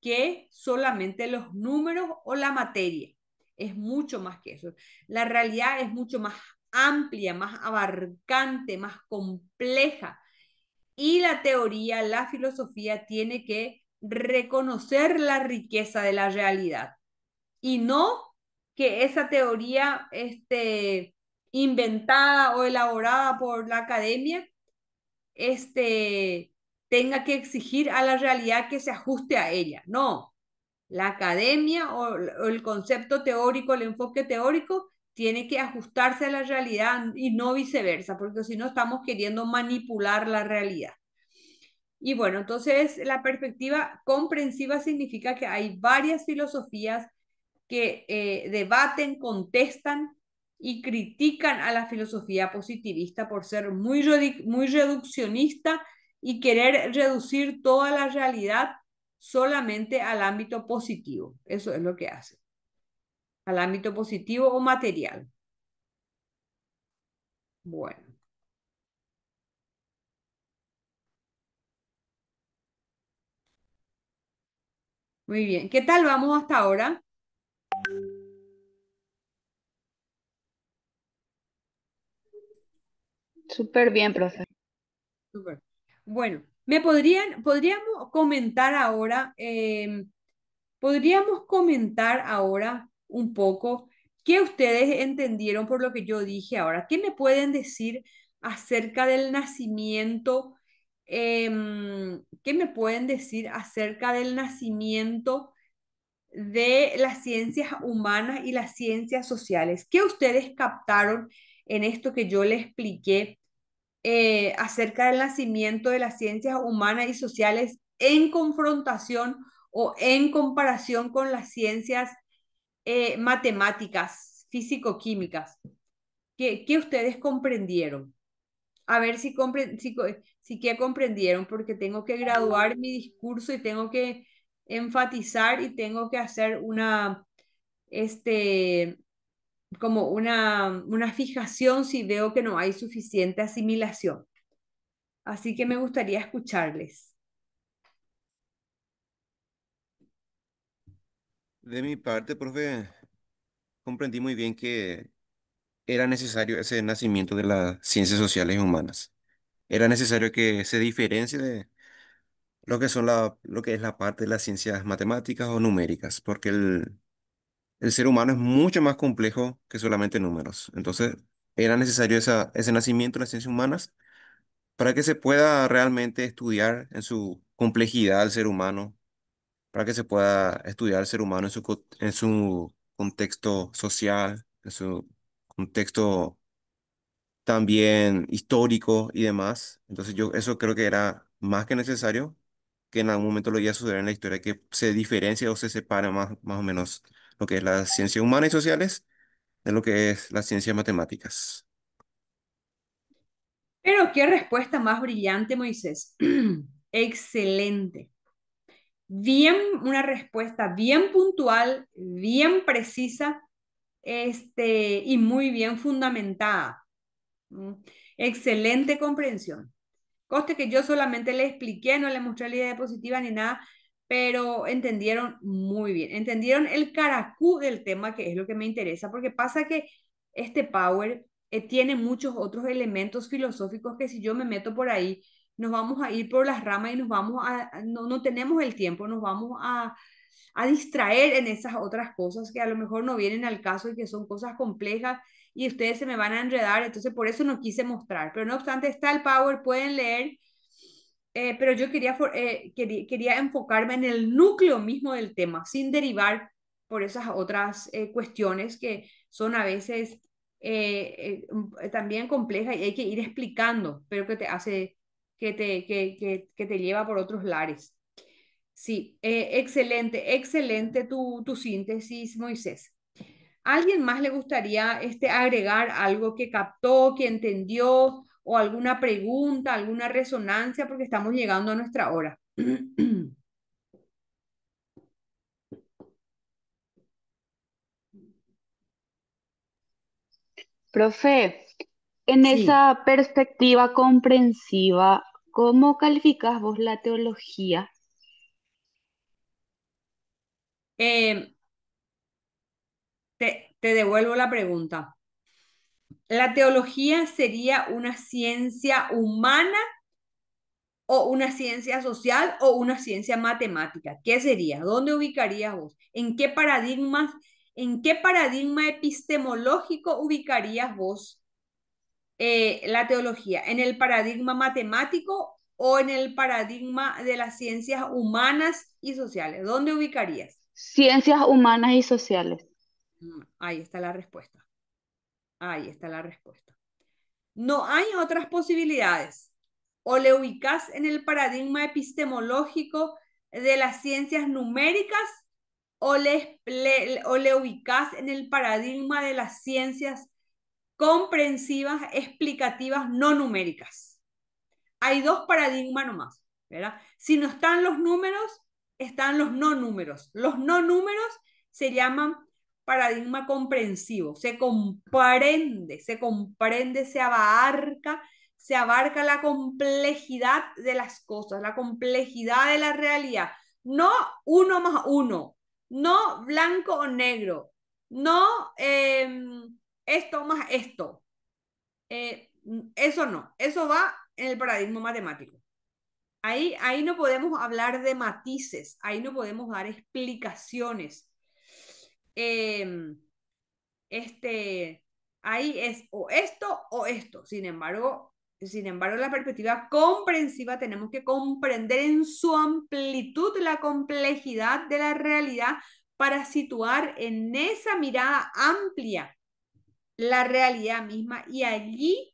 que solamente los números o la materia. Es mucho más que eso. La realidad es mucho más amplia, más abarcante, más compleja. Y la teoría, la filosofía tiene que reconocer la riqueza de la realidad y no que esa teoría inventada o elaborada por la academia tenga que exigir a la realidad que se ajuste a ella. No, la academia o el concepto teórico, el enfoque teórico, tiene que ajustarse a la realidad y no viceversa, porque si no estamos queriendo manipular la realidad. Y bueno, entonces la perspectiva comprensiva significa que hay varias filosofías que debaten, contestan y critican a la filosofía positivista por ser muy reduccionista y querer reducir toda la realidad solamente al ámbito positivo. Eso es lo que hace, al ámbito positivo o material. Bueno, muy bien. ¿Qué tal vamos hasta ahora? Súper bien, profe. Súper. Bueno, podríamos comentar ahora, podríamos comentar ahora un poco qué ustedes entendieron por lo que yo dije ahora. ¿Qué me pueden decir acerca del nacimiento? ¿Qué me pueden decir acerca del nacimiento de las ciencias humanas y las ciencias sociales? ¿Qué ustedes captaron en esto que yo les expliqué acerca del nacimiento de las ciencias humanas y sociales en confrontación o en comparación con las ciencias matemáticas, físico-químicas? ¿Qué ustedes comprendieron? A ver si que comprendieron, porque tengo que graduar mi discurso y tengo que enfatizar y tengo que hacer este, como una fijación si veo que no hay suficiente asimilación. Así que me gustaría escucharles. De mi parte, profe, comprendí muy bien que era necesario ese nacimiento de las ciencias sociales y humanas. Era necesario que se diferencie de lo que son lo que es la parte de las ciencias matemáticas o numéricas, porque el ser humano es mucho más complejo que solamente números. Entonces, era necesario ese nacimiento de las ciencias humanas para que se pueda realmente estudiar en su complejidad al ser humano, para que se pueda estudiar al ser humano en su contexto social, en su contexto también histórico y demás. Entonces yo eso creo que era más que necesario que en algún momento lo iba a suceder en la historia, que se diferencia o se separa más o menos lo que es la ciencia humana y sociales de lo que es las ciencias matemáticas. Pero qué respuesta más brillante, Moisés. Excelente. Bien, una respuesta bien puntual, bien precisa, y muy bien fundamentada. ¿Mm? Excelente comprensión. Coste que yo solamente le expliqué, no le mostré la idea diapositiva ni nada, pero entendieron muy bien. Entendieron el caracú del tema, que es lo que me interesa, porque pasa que este Power tiene muchos otros elementos filosóficos que si yo me meto por ahí, nos vamos a ir por las ramas y nos vamos no, no tenemos el tiempo, nos vamos a distraer en esas otras cosas que a lo mejor no vienen al caso y que son cosas complejas y ustedes se me van a enredar, entonces por eso no quise mostrar, pero no obstante está el Power, pueden leer, pero yo quería enfocarme en el núcleo mismo del tema, sin derivar por esas otras cuestiones que son a veces también complejas y hay que ir explicando, pero que te hace, que te lleva por otros lares. Sí, excelente, excelente tu síntesis, Moisés. ¿Alguien más le gustaría agregar algo que captó, que entendió, o alguna pregunta, alguna resonancia, porque estamos llegando a nuestra hora? Profe, en Sí, esa perspectiva comprensiva, ¿cómo calificás vos la teología? eh, te devuelvo la pregunta. ¿La teología sería una ciencia humana o una ciencia social o una ciencia matemática? ¿Qué sería? ¿Dónde ubicarías vos? En qué paradigma epistemológico ubicarías vos la teología? ¿En el paradigma matemático o en el paradigma de las ciencias humanas y sociales? ¿Dónde ubicarías? Ciencias humanas y sociales. Ahí está la respuesta. Ahí está la respuesta. No hay otras posibilidades. O le ubicas en el paradigma epistemológico de las ciencias numéricas o le ubicas en el paradigma de las ciencias comprensivas, explicativas, no numéricas. Hay dos paradigmas nomás, ¿verdad? Si no están los números, están los no números. Los no números se llaman paradigma comprensivo. Se abarca la complejidad de las cosas, la complejidad de la realidad. No uno más uno, no blanco o negro, no esto más esto. Eso no, eso va en el paradigma matemático. Ahí no podemos hablar de matices, ahí no podemos dar explicaciones. Eh, este, ahí es o esto o esto. Sin embargo, la perspectiva comprensiva tenemos que comprender en su amplitud la complejidad de la realidad para situar en esa mirada amplia la realidad misma y allí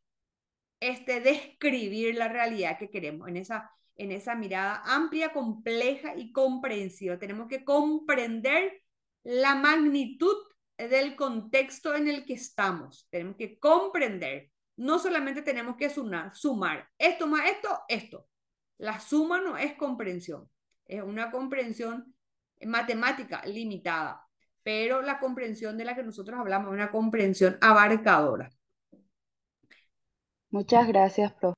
describir la realidad que queremos en esa mirada amplia, compleja y comprensiva. Tenemos que comprender la magnitud del contexto en el que estamos. Tenemos que comprender. No solamente tenemos que sumar esto más esto, esto. La suma no es comprensión, es una comprensión matemática limitada, pero la comprensión de la que nosotros hablamos es una comprensión abarcadora. Muchas gracias, profe.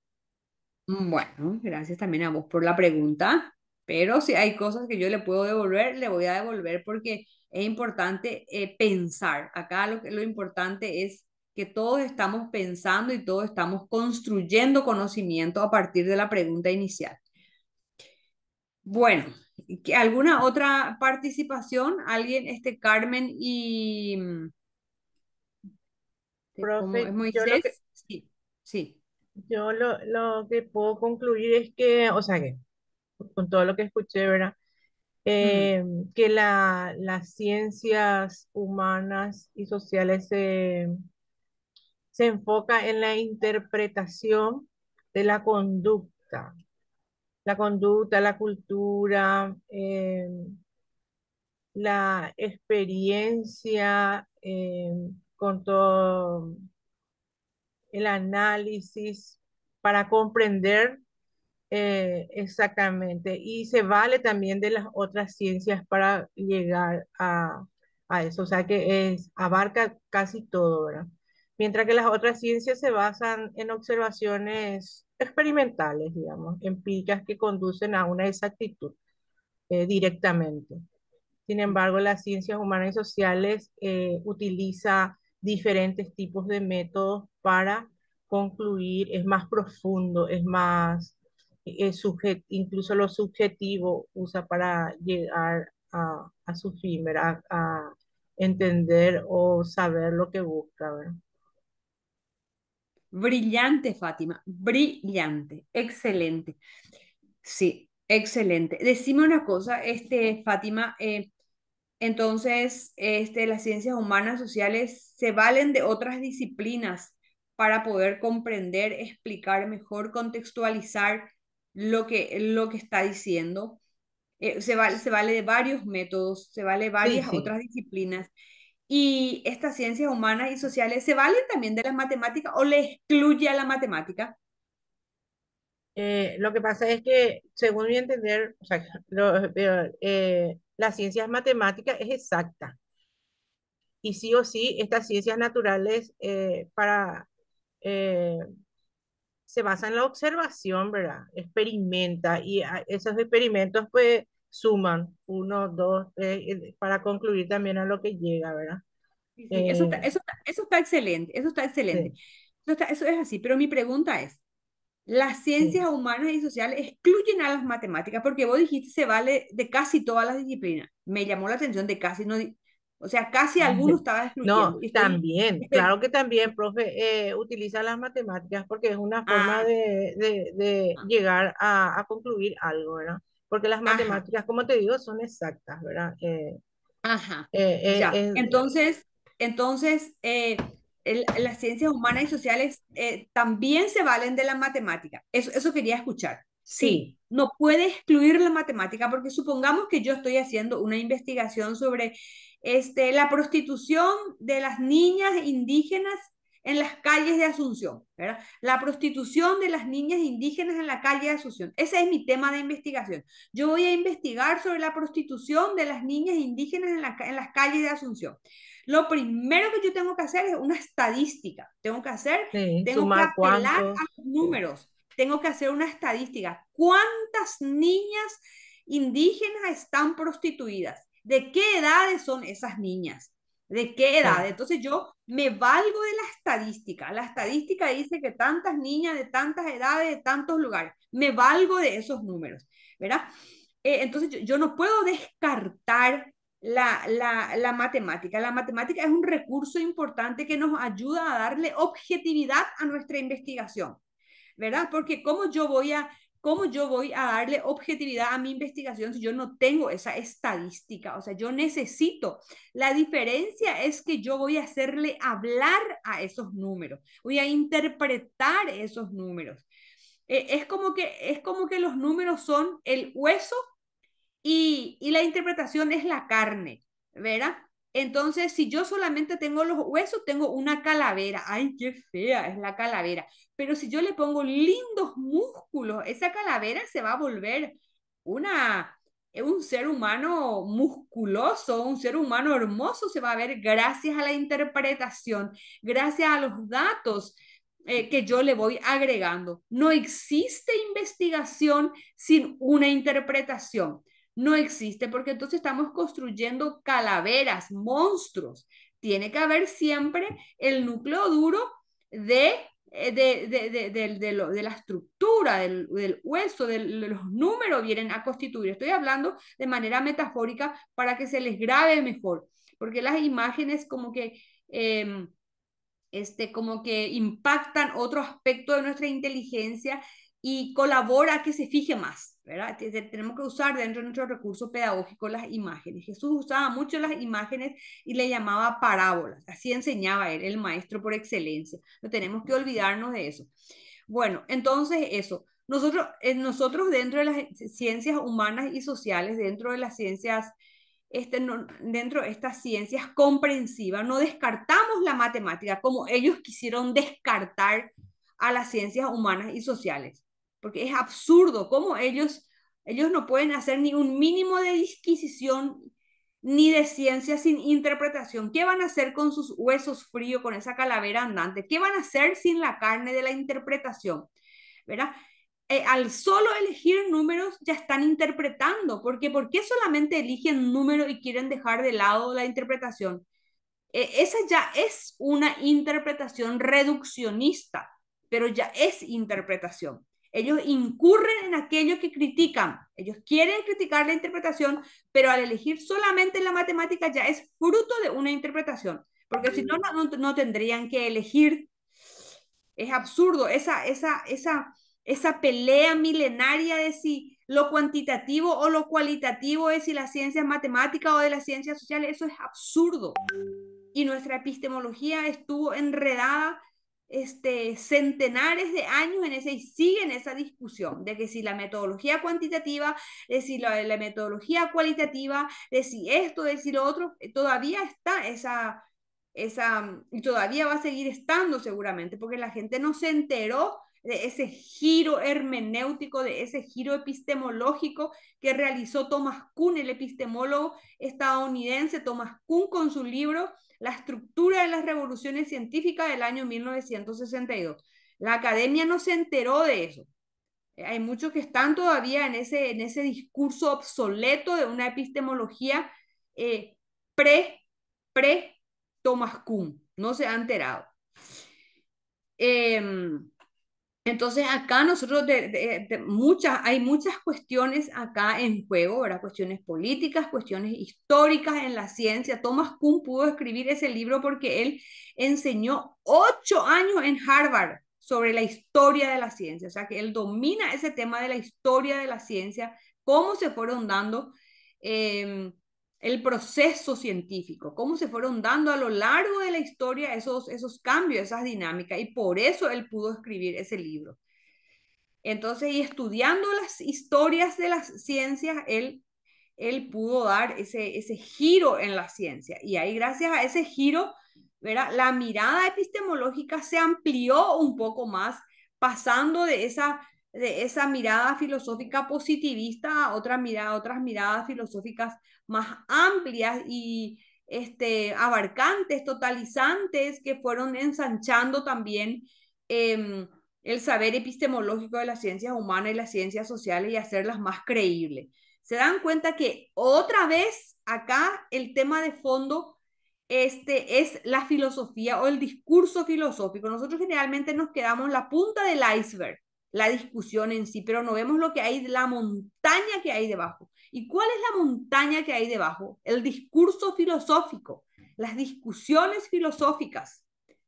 Bueno, gracias también a vos por la pregunta, pero si hay cosas que yo le puedo devolver, le voy a devolver porque es importante pensar. Acá lo importante es que todos estamos pensando y todos estamos construyendo conocimiento a partir de la pregunta inicial. Bueno, ¿alguna otra participación? ¿Alguien, Carmen y cómo es Profe, Moisés? Sí, sí. yo lo que puedo concluir es que, o sea que, con todo lo que escuché, ¿verdad? Mm. Que las ciencias humanas y sociales se enfoca en la interpretación de la conducta, la conducta, la cultura, la experiencia, con todo el análisis para comprender exactamente. Y se vale también de las otras ciencias para llegar a eso. O sea que abarca casi todo, ¿verdad? Mientras que las otras ciencias se basan en observaciones experimentales, digamos, empíricas que conducen a una exactitud directamente. Sin embargo, las ciencias humanas y sociales utiliza diferentes tipos de métodos para concluir, es más profundo, es más, incluso lo subjetivo usa para llegar a su fin, ¿verdad? A entender o saber lo que busca, ¿verdad? Brillante, Fátima, brillante, excelente. Sí, excelente. Decime una cosa, Fátima, entonces, las ciencias humanas sociales se valen de otras disciplinas para poder comprender, explicar mejor, contextualizar lo que está diciendo. Se vale de varios métodos, se vale Sí, varias sí. otras disciplinas. Y estas ciencias humanas y sociales se valen también de las matemáticas o le excluye a la matemática. Lo que pasa es que, según mi entender, o sea, las ciencias matemáticas es exacta. Y sí o sí, estas ciencias naturales eh, se basan en la observación, ¿verdad? Experimenta y esos experimentos pues suman uno, dos, para concluir también a lo que llega, ¿verdad? Sí, sí, Eh, eso está excelente, eso está excelente. sí, Eso es así, pero mi pregunta es, las sí. ciencias humanas y sociales excluyen a las matemáticas porque vos dijiste se vale de casi todas las disciplinas. Me llamó la atención de casi, no, o sea, casi algunos estaban excluyendo. No, Y también, estoy, claro que también, profe, utiliza las matemáticas porque es una forma ah, de llegar a concluir algo, ¿verdad? Porque las ajá, matemáticas, como te digo, son exactas, ¿verdad? ajá, Eh, eh, ya. eh, Entonces, las ciencias humanas y sociales también se valen de la matemática. Eso quería escuchar. Sí, sí, no puede excluir la matemática porque supongamos que yo estoy haciendo una investigación sobre la prostitución de las niñas indígenas en las calles de Asunción, ¿verdad? La prostitución de las niñas indígenas en la calle de Asunción. Ese es mi tema de investigación. Yo voy a investigar sobre la prostitución de las niñas indígenas en las calles de Asunción. Lo primero que yo tengo que hacer es una estadística. sí, Tengo que sumar apelar a cuántos, los sí, números. Tengo que hacer una estadística. ¿Cuántas niñas indígenas están prostituidas? ¿De qué edades son esas niñas? ¿De qué edad? sí, Entonces yo me valgo de la estadística. La estadística dice que tantas niñas de tantas edades, de tantos lugares. Me valgo de esos números, ¿verdad? Entonces yo no puedo descartar la matemática. La matemática es un recurso importante que nos ayuda a darle objetividad a nuestra investigación, ¿verdad? Porque cómo yo voy a darle objetividad a mi investigación si yo no tengo esa estadística? O sea, yo necesito. La diferencia es que yo voy a hacerle hablar a esos números, voy a interpretar esos números. Es como que los números son el hueso y la interpretación es la carne, ¿verdad? Entonces, si yo solamente tengo los huesos, tengo una calavera. Ay, qué fea es la calavera. Pero si yo le pongo lindos músculos, esa calavera se va a volver una, un ser humano musculoso, un ser humano hermoso, se va a ver gracias a la interpretación, gracias a los datos que yo le voy agregando. No existe investigación sin una interpretación. No existe porque entonces estamos construyendo calaveras, monstruos. Tiene que haber siempre el núcleo duro de, de la estructura, del hueso, de los números vienen a constituir. Estoy hablando de manera metafórica para que se les grabe mejor, porque las imágenes como que impactan otro aspecto de nuestra inteligencia y colabora a que se fije más, ¿verdad? Tenemos que usar dentro de nuestro recurso pedagógico las imágenes. Jesús usaba mucho las imágenes y le llamaba parábolas. Así enseñaba él, el maestro por excelencia. No tenemos que olvidarnos de eso. Bueno, entonces eso. nosotros dentro de las ciencias humanas y sociales, dentro de las ciencias, dentro de estas ciencias comprensivas, no descartamos la matemática como ellos quisieron descartar a las ciencias humanas y sociales, porque es absurdo cómo ellos no pueden hacer ni un mínimo de disquisición ni de ciencia sin interpretación. ¿Qué van a hacer con sus huesos fríos, con esa calavera andante? ¿Qué van a hacer sin la carne de la interpretación? ¿Verdad? Al solo elegir números ya están interpretando, porque ¿por qué solamente eligen números y quieren dejar de lado la interpretación? Esa ya es una interpretación reduccionista, pero ya es interpretación. Ellos incurren en aquello que critican. Ellos quieren criticar la interpretación, pero al elegir solamente la matemática ya es fruto de una interpretación, porque si no, no tendrían que elegir. Es absurdo esa pelea milenaria de si lo cuantitativo o lo cualitativo es si la ciencia es matemática o de las ciencias sociales. Eso es absurdo. Y nuestra epistemología estuvo enredada centenares de años en ese y sigue en esa discusión de que si la metodología cuantitativa, de si la metodología cualitativa, de si esto, de si lo otro, todavía está y todavía va a seguir estando seguramente, porque la gente no se enteró de ese giro hermenéutico, de ese giro epistemológico que realizó Thomas Kuhn, el epistemólogo estadounidense Thomas Kuhn, con su libro La estructura de las revoluciones científicas del año 1962. La academia no se enteró de eso. Hay muchos que están todavía en ese discurso obsoleto de una epistemología pre Thomas Kuhn, no se ha enterado. Entonces acá nosotros hay muchas cuestiones acá en juego, ¿verdad? Cuestiones políticas, cuestiones históricas en la ciencia. Thomas Kuhn pudo escribir ese libro porque él enseñó 8 años en Harvard sobre la historia de la ciencia, o sea que él domina ese tema de la historia de la ciencia, cómo se fueron dando el proceso científico, cómo se fueron dando a lo largo de la historia esos cambios, esas dinámicas, y por eso él pudo escribir ese libro. Entonces, y estudiando las historias de las ciencias, él pudo dar ese giro en la ciencia, y ahí gracias a ese giro, ¿verdad? La mirada epistemológica se amplió un poco más, pasando de esa mirada filosófica positivista a otras miradas filosóficas más amplias y abarcantes, totalizantes, que fueron ensanchando también el saber epistemológico de las ciencias humanas y las ciencias sociales y hacerlas más creíbles. Se dan cuenta que otra vez acá el tema de fondo es la filosofía o el discurso filosófico. Nosotros generalmente nos quedamos en la punta del iceberg, la discusión en sí, pero no vemos lo que hay, la montaña que hay debajo. ¿Y cuál es la montaña que hay debajo? El discurso filosófico, las discusiones filosóficas.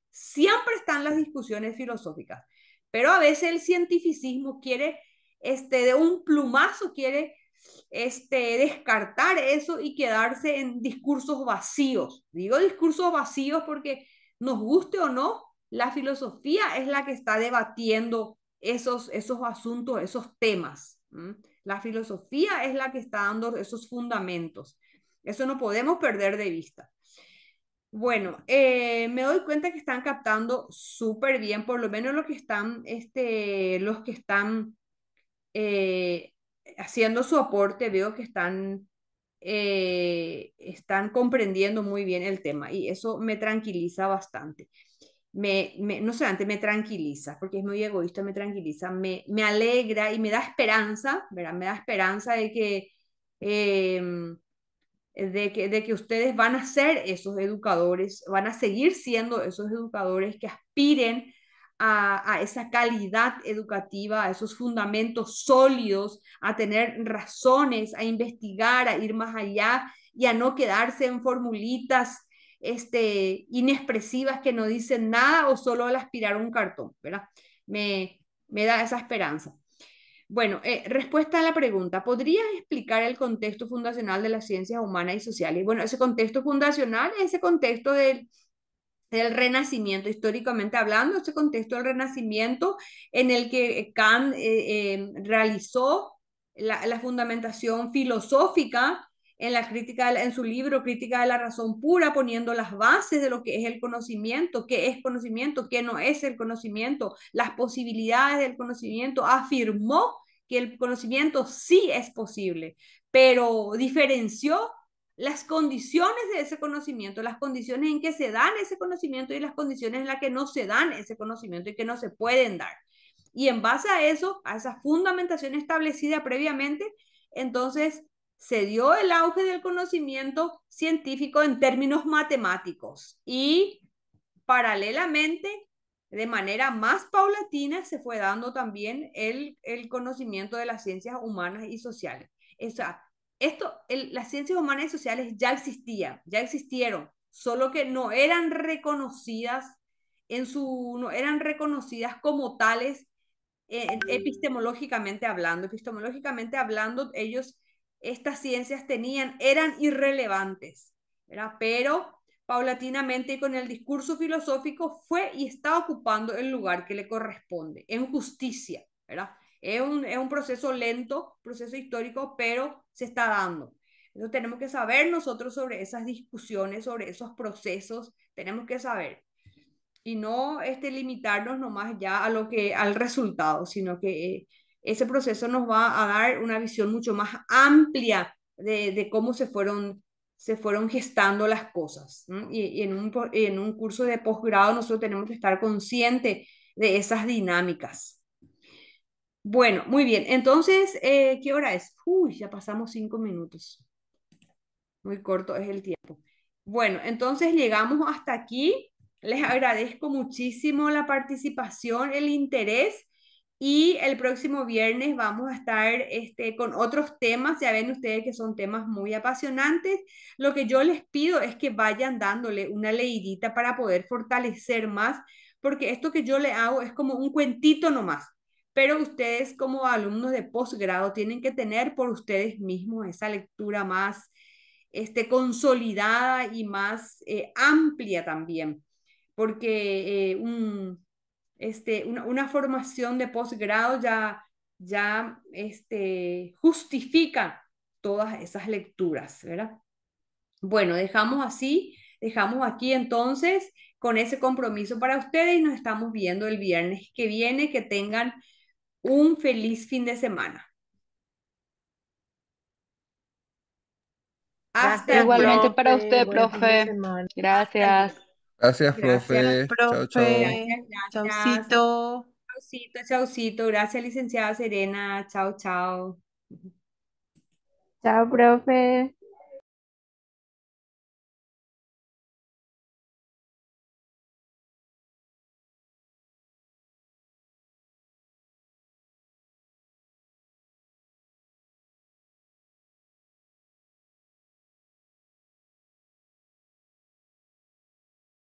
Siempre están las discusiones filosóficas, pero a veces el cientificismo quiere, de un plumazo, quiere descartar eso y quedarse en discursos vacíos. Digo discursos vacíos porque nos guste o no, la filosofía es la que está debatiendo esos asuntos, esos temas. La filosofía es la que está dando esos fundamentos. Eso no podemos perder de vista. Bueno, me doy cuenta que están captando súper bien, por lo menos los que están haciendo su aporte, veo que están comprendiendo muy bien el tema y eso me tranquiliza bastante. No solamente me tranquiliza, porque es muy egoísta, me tranquiliza, me alegra y me da esperanza, ¿verdad? Me da esperanza de que ustedes van a ser esos educadores, van a seguir siendo esos educadores que aspiren a esa calidad educativa, a esos fundamentos sólidos, a tener razones, a investigar, a ir más allá y a no quedarse en formulitas inexpresivas que no dicen nada o solo al aspirar un cartón, ¿verdad? Me da esa esperanza. Bueno, respuesta a la pregunta, ¿podrías explicar el contexto fundacional de las ciencias humanas y sociales? Bueno, ese contexto fundacional es ese contexto del Renacimiento, históricamente hablando, ese contexto del Renacimiento en el que Kant realizó la fundamentación filosófica en la crítica, en su libro Crítica de la Razón Pura, poniendo las bases de lo que es el conocimiento, qué es conocimiento, qué no es el conocimiento, las posibilidades del conocimiento, afirmó que el conocimiento sí es posible, pero diferenció las condiciones de ese conocimiento, las condiciones en que se dan ese conocimiento y las condiciones en las que no se dan ese conocimiento y que no se pueden dar. Y en base a eso, a esa fundamentación establecida previamente, entonces se dio el auge del conocimiento científico en términos matemáticos y paralelamente, de manera más paulatina, se fue dando también el conocimiento de las ciencias humanas y sociales. O sea, las ciencias humanas y sociales ya existían, ya existieron, solo que no eran reconocidas no eran reconocidas como tales epistemológicamente hablando. Epistemológicamente hablando, estas ciencias eran irrelevantes, ¿verdad? Pero paulatinamente con el discurso filosófico fue y está ocupando el lugar que le corresponde, en justicia, ¿verdad? Es un proceso lento, proceso histórico, pero se está dando. Entonces tenemos que saber nosotros sobre esas discusiones, sobre esos procesos, tenemos que saber y no limitarnos nomás ya a al resultado, sino que ese proceso nos va a dar una visión mucho más amplia de cómo se fueron gestando las cosas. Y en un curso de posgrado nosotros tenemos que estar conscientes de esas dinámicas. Bueno, muy bien. Entonces, ¿qué hora es? Uy, ya pasamos 5 minutos. Muy corto es el tiempo. Bueno, entonces llegamos hasta aquí. Les agradezco muchísimo la participación, el interés y el próximo viernes vamos a estar con otros temas. Ya ven ustedes que son temas muy apasionantes. Lo que yo les pido es que vayan dándole una leidita para poder fortalecer más, porque esto que yo le hago es como un cuentito nomás. Pero ustedes como alumnos de posgrado tienen que tener por ustedes mismos esa lectura más consolidada y más amplia también, porque una formación de posgrado ya justifica todas esas lecturas, ¿verdad? Bueno, dejamos aquí entonces con ese compromiso para ustedes y nos estamos viendo el viernes que viene. Que tengan un feliz fin de semana. Hasta Gracias, Igualmente para profe. usted, Buen fin de profe. semana. Hasta Gracias. luego. Gracias, Gracias, profe. Chao, chao. Profe, gracias. chaucito. Chaucito, chaucito. Gracias, licenciada Serena. Chao, chao. Chao, profe.